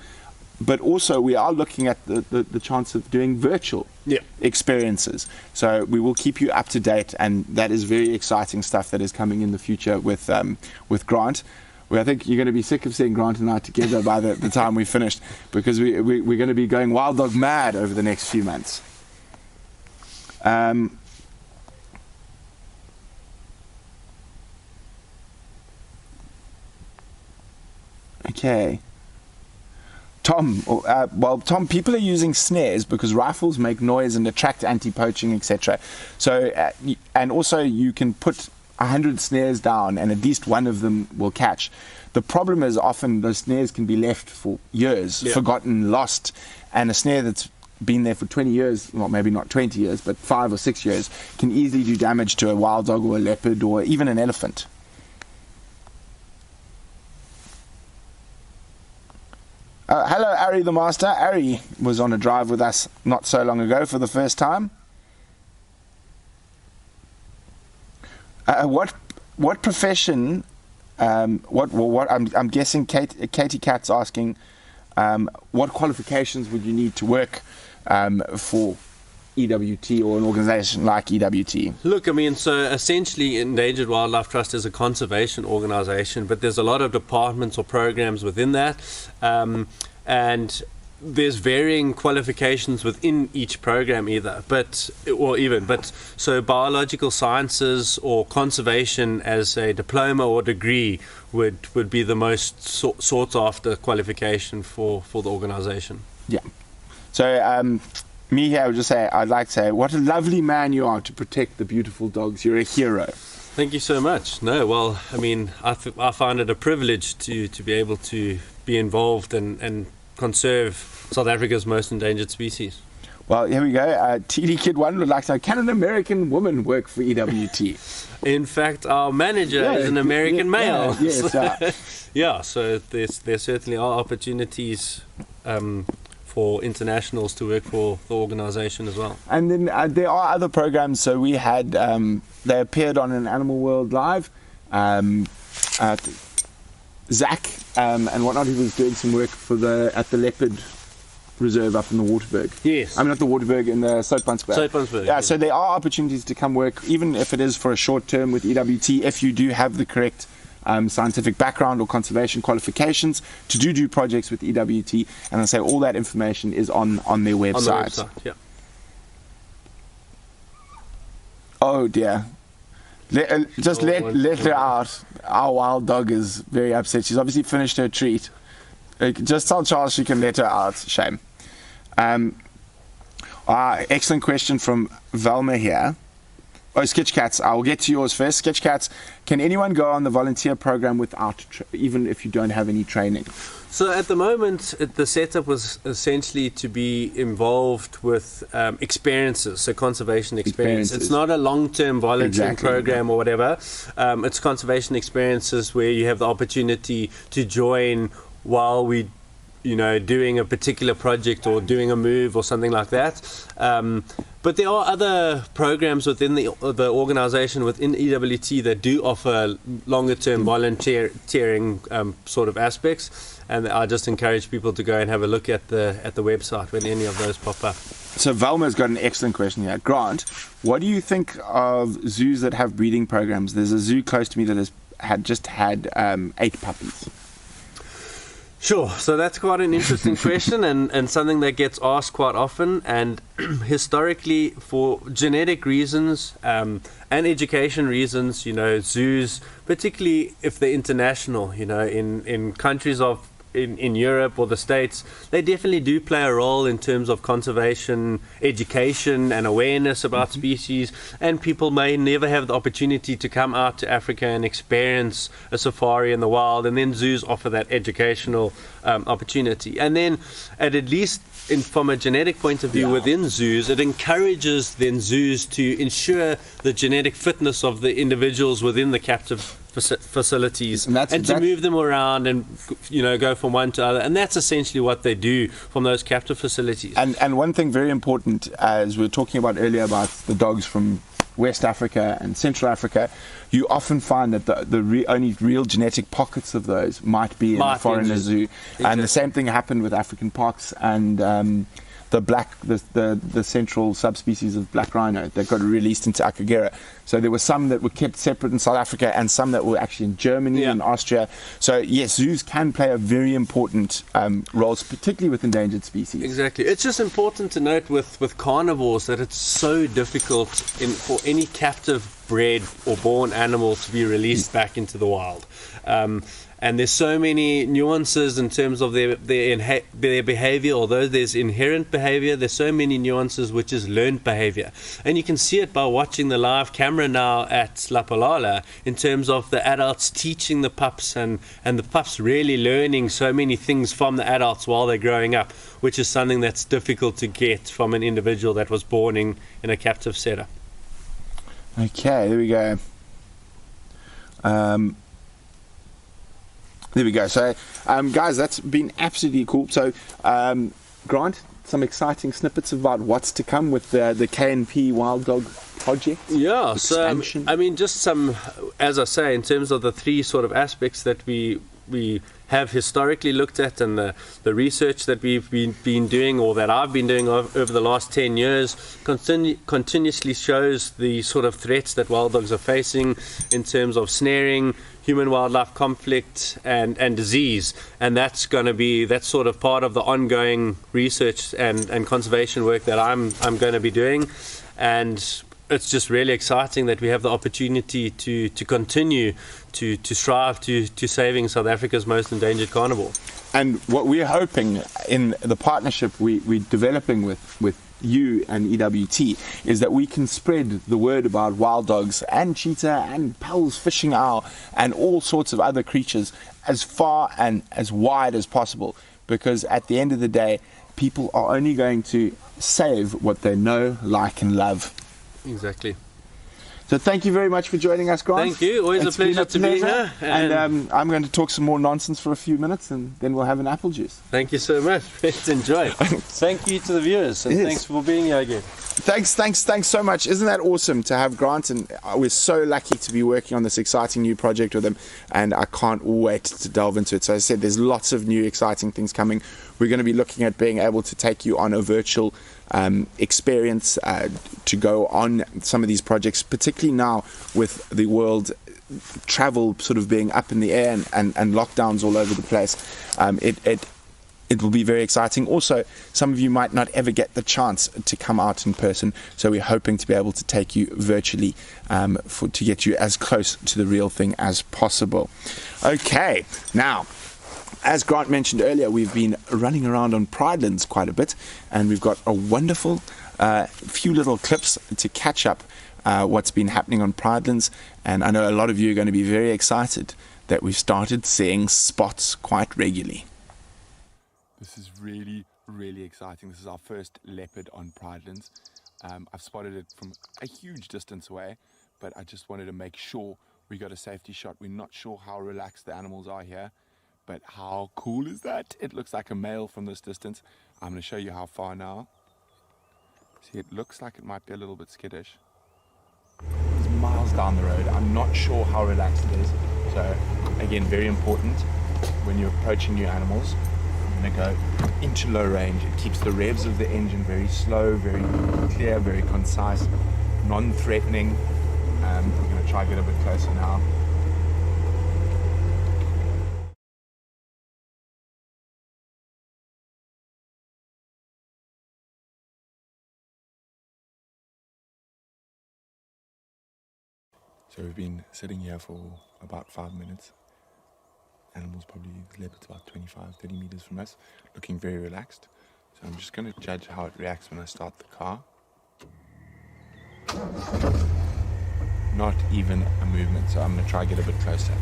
But also we are looking at the chance of doing virtual experiences. So we will keep you up to date, and that is very exciting stuff that is coming in the future with Grant. I think you're going to be sick of seeing Grant and I together by the time we finished, because we're going to be going wild dog mad over the next few months. Okay. Tom, Tom, people are using snares because rifles make noise and attract anti-poaching, etc. So, and also you can put 100 snares down and at least one of them will catch. The problem is often those snares can be left for years, forgotten, lost, and a snare that's been there for 20 years, well, maybe not 20 years, but 5 or 6 years, can easily do damage to a wild dog or a leopard or even an elephant. Hello, Ari the Master. Ari was on a drive with us not so long ago for the first time. What profession? What I'm guessing. Katie Cat's asking, what qualifications would you need to work for EWT or an organization like EWT? Look, I mean, so essentially Endangered Wildlife Trust is a conservation organization, but there's a lot of departments or programs within that, and there's varying qualifications within each program so biological sciences or conservation as a diploma or degree would be the most sought after qualification for the organization. Yeah. So me here, I'd like to say, what a lovely man you are to protect the beautiful dogs. You're a hero. Thank you so much. No, well, I mean, I find it a privilege to be able to be involved and conserve South Africa's most endangered species. Well, here we go. TD Kid 1 would like to know, can an American woman work for EWT? In fact, our manager is an American male. Yes, so there certainly are opportunities for internationals to work for the organization as well. And then there are other programs. So we had, they appeared on an Animal World Live. Zach and whatnot, he was doing some work at the leopard reserve up in the Waterberg. Yes. I mean, not the Waterberg, in the Soutpansberg. Soutpansberg. Yeah, so there are opportunities to come work, even if it is for a short term with EWT, if you do have the correct scientific background or conservation qualifications to do projects with EWT. And I say all that information is on their website. On the website, yeah. Oh dear. Let her out. Our wild dog is very upset. She's obviously finished her treat. Just tell Charles she can let her out. Shame. Excellent question from Velma here. Oh, Sketch Cats. I will get to yours first. Sketch Cats, can anyone go on the volunteer program without, even if you don't have any training? So at the moment, the setup was essentially to be involved with experiences, so conservation experiences. It's not a long-term volunteering program or whatever. It's conservation experiences where you have the opportunity to join while we doing a particular project or doing a move or something like that. But there are other programs within the organization, within EWT, that do offer longer-term volunteering sort of aspects. And I just encourage people to go and have a look at the website when any of those pop up. So Velma's got an excellent question here. Grant, what do you think of zoos that have breeding programs? There's a zoo close to me that just had 8 puppies. Sure, so that's quite an interesting question and something that gets asked quite often. And historically, for genetic reasons and education reasons, zoos, particularly if they're international, in countries in Europe or the States, they definitely do play a role in terms of conservation, education and awareness about species, and people may never have the opportunity to come out to Africa and experience a safari in the wild, and then zoos offer that educational opportunity. And then at least from a genetic point of view within zoos, it encourages then zoos to ensure the genetic fitness of the individuals within the captive facilities and to move them around and, you know, go from one to other. And that's essentially what they do from those captive facilities. And one thing very important, as we were talking about earlier about the dogs from West Africa and Central Africa, you often find that the only real genetic pockets of those might be in a foreigner zoo. Exactly. And the same thing happened with African parks and the central subspecies of black rhino that got released into Akagera. So there were some that were kept separate in South Africa and some that were actually in Germany and Austria. So yes, zoos can play a very important role, particularly with endangered species. Exactly. It's just important to note with carnivores that it's so difficult for any captive bred or born animal to be released back into the wild. And there's so many nuances in terms of their behavior. Although there's inherent behavior, there's so many nuances which is learned behavior. And you can see it by watching the live camera now at Lapalala in terms of the adults teaching the pups and the pups really learning so many things from the adults while they're growing up, which is something that's difficult to get from an individual that was born in a captive setup. Okay, there we go. There we go. So, guys, that's been absolutely cool. So, Grant, some exciting snippets about what's to come with the KNP Wild Dog project. Yeah, expansion. So I mean, just some, as I say, in terms of the three sort of aspects that we have historically looked at, and the research that we've been doing, or that I've been doing over the last 10 years, continuously shows the sort of threats that wild dogs are facing in terms of snaring, human-wildlife conflict, and disease. And that's sort of part of the ongoing research and conservation work that I'm going to be doing. And it's just really exciting that we have the opportunity to continue to strive to saving South Africa's most endangered carnivore. And what we're hoping in the partnership we're developing with you and EWT is that we can spread the word about wild dogs and cheetah and Pel's fishing owl and all sorts of other creatures as far and as wide as possible, because at the end of the day, people are only going to save what they know, like, and love. Exactly. So thank you very much for joining us, Grant. Thank you. Always a pleasure to be here. And I'm going to talk some more nonsense for a few minutes, and then we'll have an apple juice. Thank you so much. Enjoy. Thank you to the viewers, and thanks for being here again. Thanks so much. Isn't that awesome to have Grant? And we're so lucky to be working on this exciting new project with him, and I can't wait to delve into it. So as I said, there's lots of new exciting things coming. We're going to be looking at being able to take you on a virtual experience to go on some of these projects, particularly now with the world travel sort of being up in the air and lockdowns all over the place. It will be very exciting. Also, some of you might not ever get the chance to come out in person, so we're hoping to be able to take you virtually to get you as close to the real thing as possible. Okay, now, as Grant mentioned earlier, we've been running around on Pridelands quite a bit, and we've got a wonderful few little clips to catch up what's been happening on Pridelands. And I know a lot of you are going to be very excited that we've started seeing spots quite regularly. This is really, really exciting. This is our first leopard on Pridelands. I've spotted it from a huge distance away, but I just wanted to make sure we got a safety shot. We're not sure how relaxed the animals are here, but how cool is that? It looks like a male from this distance. I'm going to show you how far now. See, it looks like it might be a little bit skittish. It's miles down the road. I'm not sure how relaxed it is. So, again, very important when you're approaching new animals. I'm going to go into low range. It keeps the revs of the engine very slow, very clear, very concise, non-threatening. We're going to try to get a bit closer now. So we've been sitting here for about 5 minutes. Animals probably, the leopard's about 25-30 meters from us, looking very relaxed. So I'm just going to judge how it reacts when I start the car. Not even a movement, so I'm going to try to get a bit closer.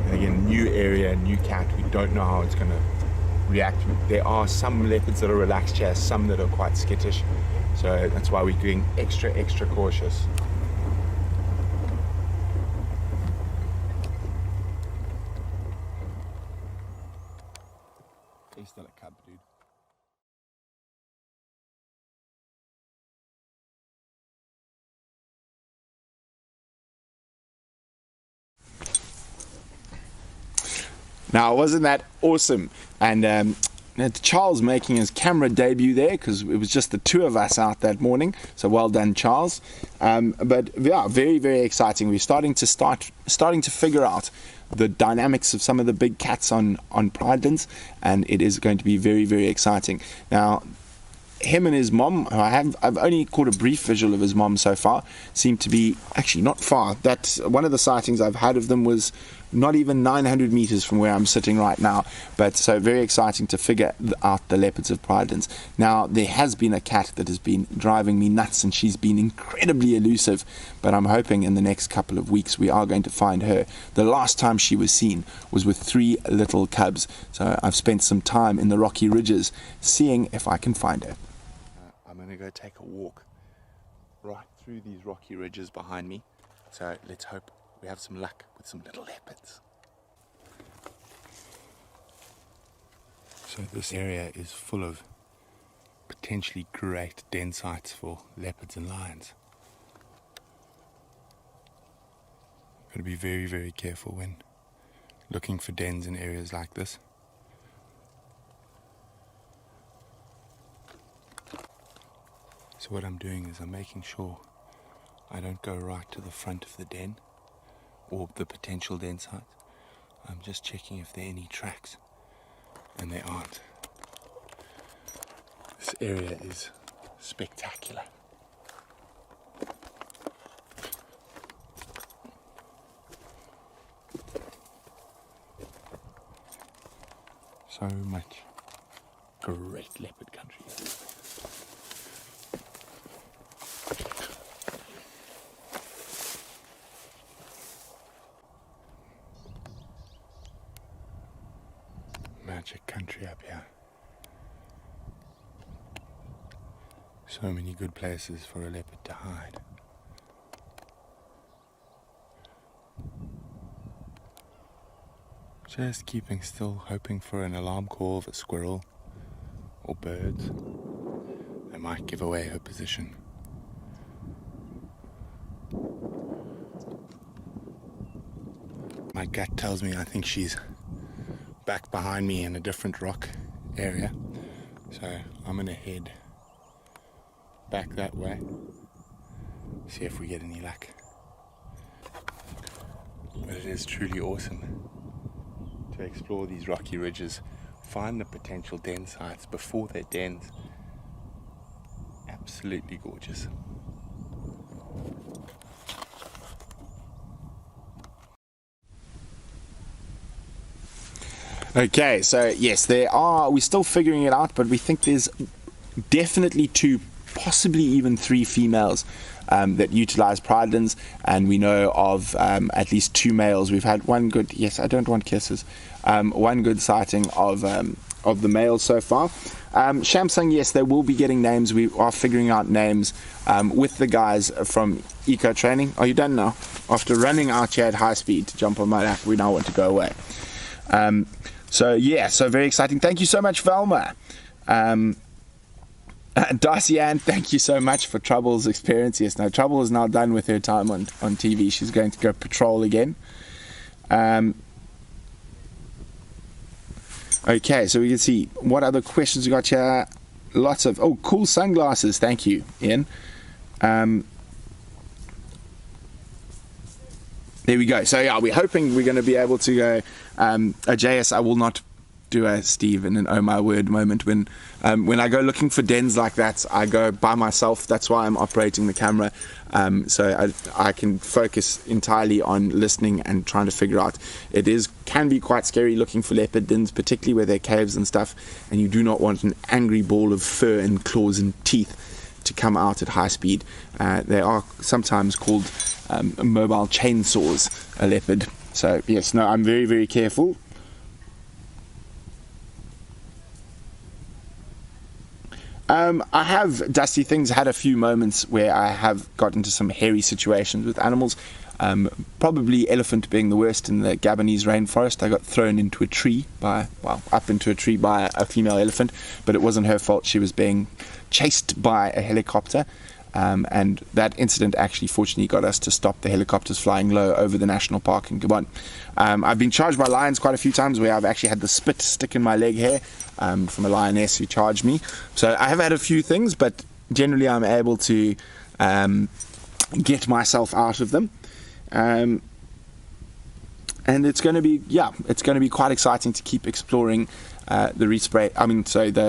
And again, new area, new cat, we don't know how it's going to react. There are some leopards that are relaxed here, some that are quite skittish. So that's why we're being extra cautious. He's still a cub, dude. Now, wasn't that awesome? And Charles making his camera debut there, because it was just the two of us out that morning. So well done, Charles. But yeah, very, very exciting. We're starting to figure out the dynamics of some of the big cats on Pridelands, and it is going to be very, very exciting. Now, him and his mom, I've only caught a brief visual of his mom so far, seem to be actually not far. That's one of the sightings I've had of them, was not even 900 meters from where I'm sitting right now. But so very exciting to figure out the leopards of Pridelands. Now, there has been a cat that has been driving me nuts, and she's been incredibly elusive, but I'm hoping in the next couple of weeks we are going to find her. The last time she was seen was with 3 little cubs, so I've spent some time in the Rocky Ridges seeing if I can find her. I'm going to go take a walk right through these rocky ridges behind me, so let's hope we have some luck with some little leopards. So this area is full of potentially great den sites for leopards and lions. Got to be very, very careful when looking for dens in areas like this. So what I'm doing is I'm making sure I don't go right to the front of the den or the potential den site. I'm just checking if there are any tracks, and there aren't. This area is spectacular. So much great leopard country. Magic country up here. So many good places for a leopard to hide. Just keeping still, hoping for an alarm call of a squirrel or birds. They might give away her position. My gut tells me I think she's back behind me in a different rock area, so I'm gonna head back that way, see if we get any luck. But it is truly awesome to explore these rocky ridges, find the potential den sites before they're dens. Absolutely gorgeous. Okay, so yes, we're still figuring it out, but we think there's definitely 2, possibly even 3 females that utilize Pridelands, and we know of at least 2 males. We've had one good, yes, I don't want kisses, one good sighting of the males so far. Shamsung, yes, they will be getting names. We are figuring out names with the guys from EcoTraining. Are you done now? After running out here at high speed to jump on my lap, we now want to go away. So yeah, so very exciting. Thank you so much, Velma. Darcy Ann, thank you so much for Trouble's experience. Yes, now Trouble is now done with her time on TV. She's going to go patrol again. Okay, so we can see what other questions we got here. Lots of, cool sunglasses. Thank you, Ian. There we go. So yeah, we're hoping we're going to be able to go. JS, I will not do a Steve in an oh my word moment. When I go looking for dens like that, I go by myself. That's why I'm operating the camera, so I can focus entirely on listening and trying to figure out. It can be quite scary looking for leopard dens, particularly where there are caves and stuff, and you do not want an angry ball of fur and claws and teeth to come out at high speed. They are sometimes called mobile chainsaws, a leopard. So yes, no, I'm very, very careful. I have, Dusty, had a few moments where I have got into some hairy situations with animals. Probably elephant being the worst in the Gabonese rainforest. I got thrown into a tree up into a tree by a female elephant, but it wasn't her fault. She was being chased by a helicopter. And that incident actually fortunately got us to stop the helicopters flying low over the national park in Gabon. I've been charged by lions quite a few times where I've actually had the spit stick in my leg hair from a lioness who charged me. So I have had a few things, but generally I'm able to get myself out of them. And it's going to be quite exciting to keep exploring the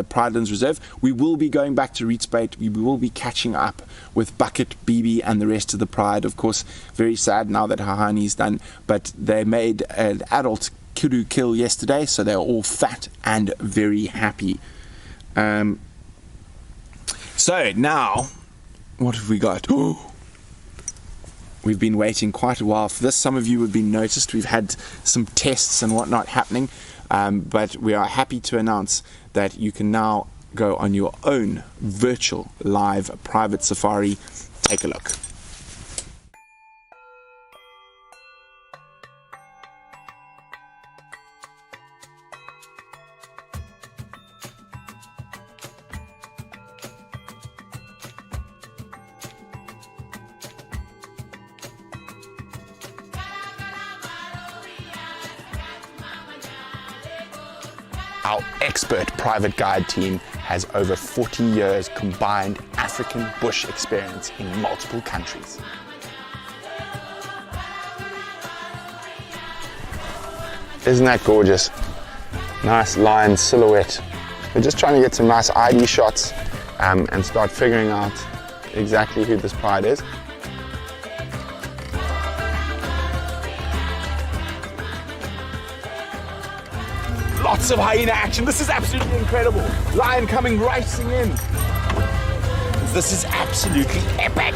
Pridelands Reserve. We will be going back to Rietspruit. We will be catching up with Bucket, BB, and the rest of the Pride. Of course, very sad now that Hahani is done, but they made an adult kudu kill yesterday, so they're all fat and very happy. So now, what have we got? We've been waiting quite a while for this. Some of you have been noticed. We've had some tests and whatnot happening. But we are happy to announce that you can now go on your own virtual live private safari. Take a look. Our expert private guide team has over 40 years combined African bush experience in multiple countries. Isn't that gorgeous? Nice lion silhouette. We're just trying to get some nice ID shots and start figuring out exactly who this pride is. Lots of hyena action. This is absolutely incredible. Lion coming racing in. This is absolutely epic.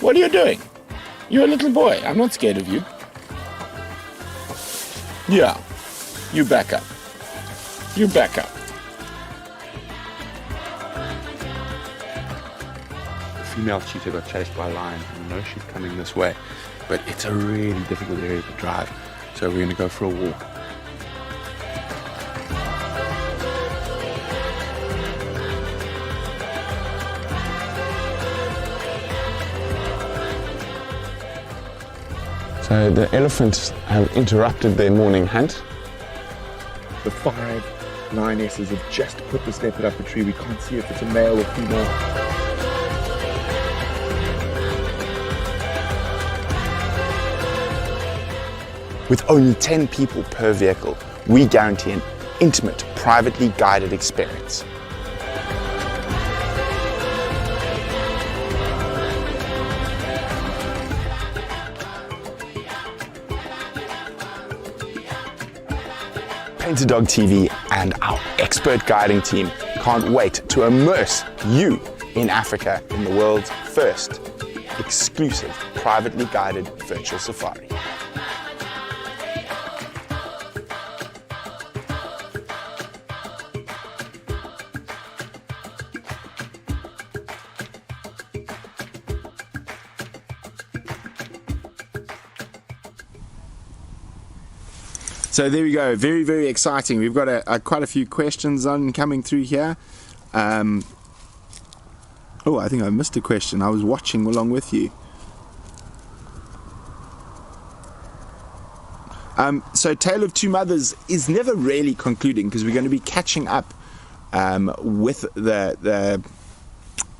What are you doing? You're a little boy. I'm not scared of you. Yeah. You back up. You back up. The female cheetah got chased by a lion. I know she's coming this way, but it's a really difficult area to drive. So we're going to go for a walk. So the elephants have interrupted their morning hunt. The 5 lionesses have just put this leopard up a tree. We can't see if it's a male or female. With only 10 people per vehicle, we guarantee an intimate, privately guided experience. Painter Dog TV and our expert guiding team can't wait to immerse you in Africa in the world's first exclusive privately guided virtual safari. So there we go, very, very exciting. We've got quite a few questions coming through here. Oh, I think I missed a question. I was watching along with you. So Tale of Two Mothers is never really concluding because we're going to be catching up with the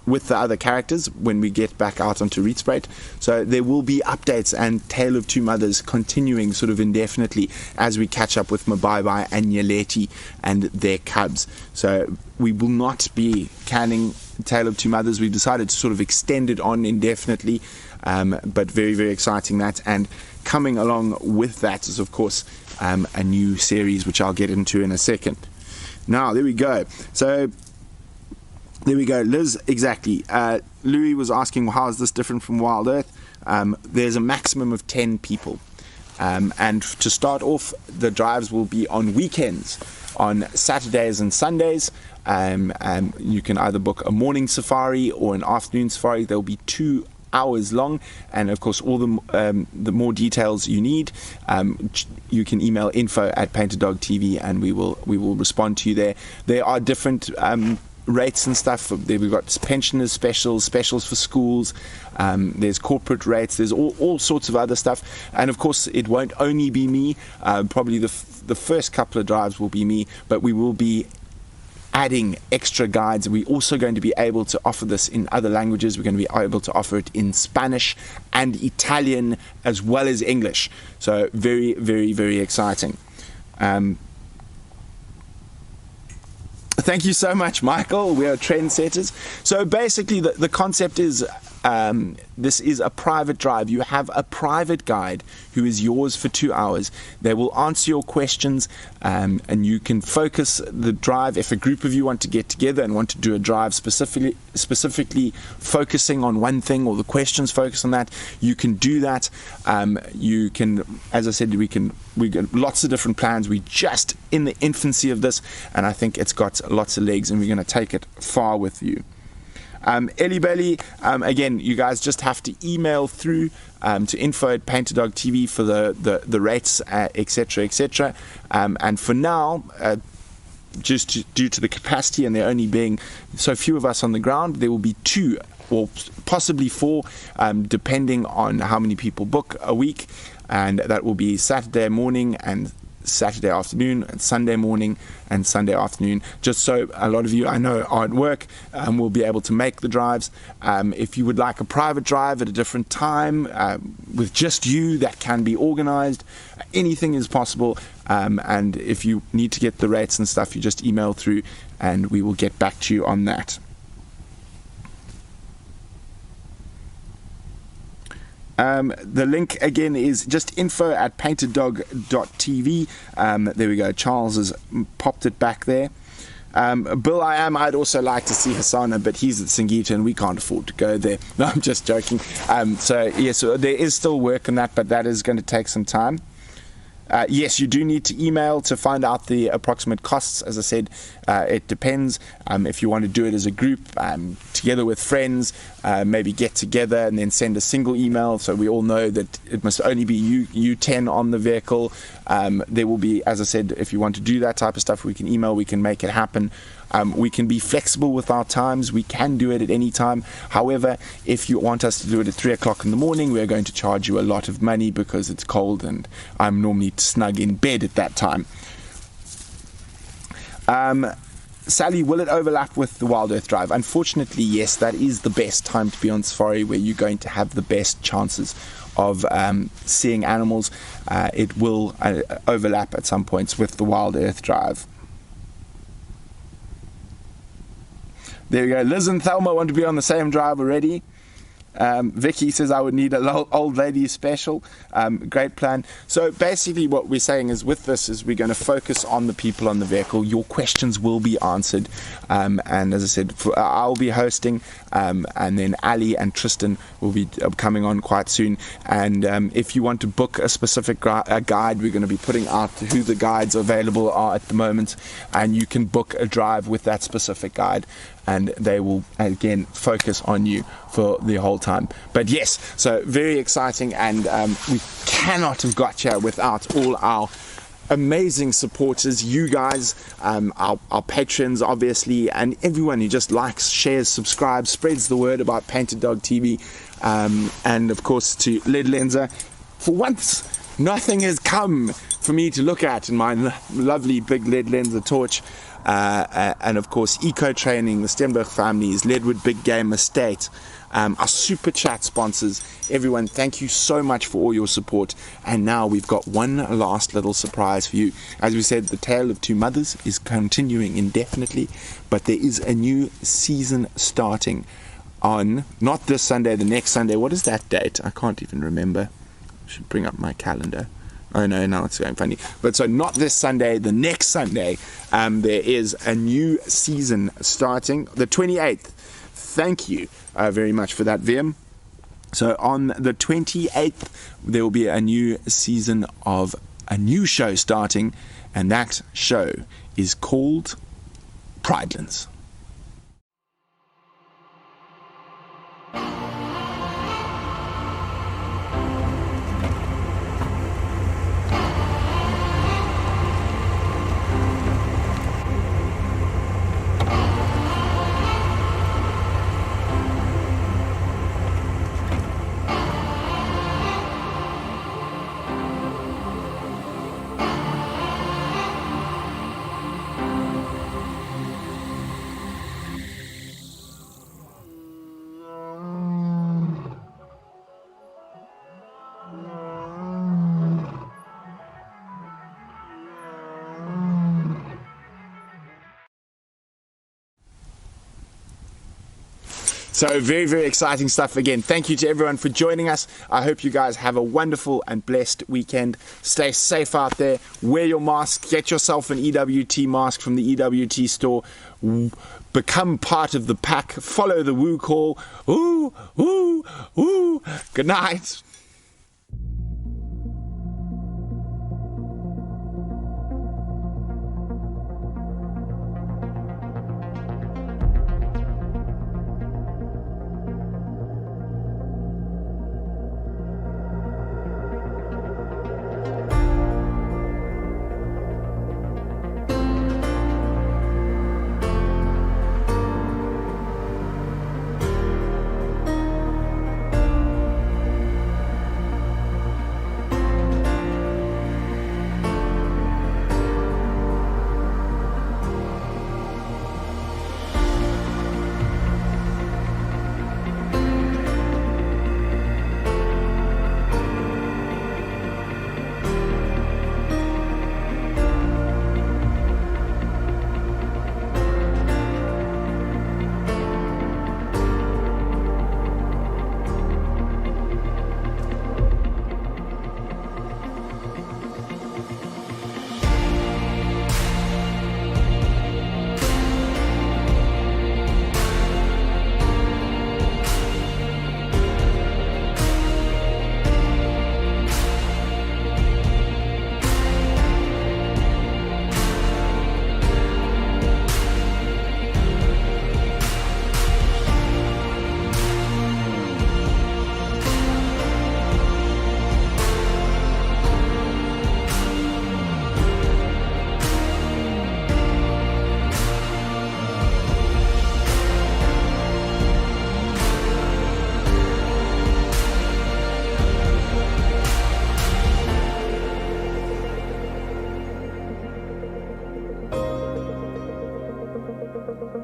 with the other characters when we get back out onto Rietspraat. So there will be updates and Tale of Two Mothers continuing sort of indefinitely as we catch up with Mabai and Nyaleti and their cubs. So we will not be canning Tale of Two Mothers. We've decided to sort of extend it on indefinitely, but very, very exciting that. And coming along with that is, of course, a new series, which I'll get into in a second. Now, there we go. So there we go, Liz, exactly. Louis was asking, well, how is this different from Wild Earth? There's a maximum of 10 people. And to start off, the drives will be on weekends, on Saturdays and Sundays. You can either book a morning safari or an afternoon safari. They'll be 2 hours long, and of course all the more details you need, you can email info@paintedDogTV and we will respond to you there. There are different rates and stuff. We've got pensioners specials for schools, there's corporate rates, there's all sorts of other stuff, and of course it won't only be me. Probably the first couple of drives will be me, but we will be adding extra guides. We're also going to be able to offer this in other languages. We're going to be able to offer it in Spanish and Italian as well as English. So very, very, very exciting. Thank you so much, Michael. We are trendsetters. So basically the concept is this is a private drive. You have a private guide who is yours for 2 hours. They will answer your questions, and you can focus the drive. If a group of you want to get together and want to do a drive specifically focusing on one thing, or the questions focus on that, you can do that. You can, as I said, we got lots of different plans. We're just in the infancy of this, and I think it's got lots of legs, and we're going to take it far with you. Ellie Belly, again, you guys just have to email through to info@paintedDogTV for the rates, etc., etc. And for now, just due to the capacity and there only being so few of us on the ground, there will be 2 or possibly 4, depending on how many people book a week, and that will be Saturday morning and Saturday afternoon and Sunday morning and Sunday afternoon, just so a lot of you I know are at work and will be able to make the drives. If you would like a private drive at a different time with just you, that can be organized. Anything is possible, and if you need to get the rates and stuff, you just email through and we will get back to you on that. The link again is just info@painteddog.tv. There we go. Charles has popped it back there. Bill, I'd also like to see Hassana, but he's at Singita and we can't afford to go there. No, I'm just joking. So yes, there is still work on that, but that is going to take some time. Yes, you do need to email to find out the approximate costs. As I said, it depends. If you want to do it as a group, together with friends, maybe get together and then send a single email so we all know that it must only be you 10 on the vehicle. There will be, as I said, if you want to do that type of stuff, we can email, we can make it happen. We can be flexible with our times. We can do it at any time. However, if you want us to do it at 3 o'clock in the morning, we're going to charge you a lot of money because it's cold and I'm normally snug in bed at that time. Sally, will it overlap with the Wild Earth Drive? Unfortunately, yes, that is the best time to be on safari, where you're going to have the best chances of seeing animals. It will overlap at some points with the Wild Earth Drive. There we go. Liz and Thelma want to be on the same drive already. Vicky says I would need an old lady special. Great plan. So basically what we're saying is with this is we're going to focus on the people on the vehicle. Your questions will be answered. And as I said, I'll be hosting, and then Ali and Tristan will be coming on quite soon. And if you want to book a specific guide, we're going to be putting out who the guides available are at the moment. And you can book a drive with that specific guide, and they will again focus on you for the whole time. But yes, so very exciting, and we cannot have got here without all our amazing supporters, you guys, our patrons obviously, and everyone who just likes, shares, subscribes, spreads the word about Painted Dog TV, and of course to Lead Lenser. For once nothing has come for me to look at in my lovely big lead lenser torch. And of course, EcoTraining, the Stenberg families, Leadwood Big Game Estate, our super chat sponsors. Everyone, thank you so much for all your support. And now we've got one last little surprise for you. As we said, the Tale of Two Mothers is continuing indefinitely, but there is a new season starting on not this Sunday, the next Sunday. What is that date? I can't even remember. I should bring up my calendar. Oh no, now it's going funny. But so not this Sunday, the next Sunday, there is a new season starting, the 28th. Thank you very much for that, Vim. So on the 28th, there will be a new season of a new show starting, and that show is called Pridelands. So very, very exciting stuff again. Thank you to everyone for joining us. I hope you guys have a wonderful and blessed weekend. Stay safe out there. Wear your mask. Get yourself an EWT mask from the EWT store. Become part of the pack. Follow the woo call. Ooh, ooh, ooh. Good night.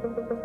Thank you.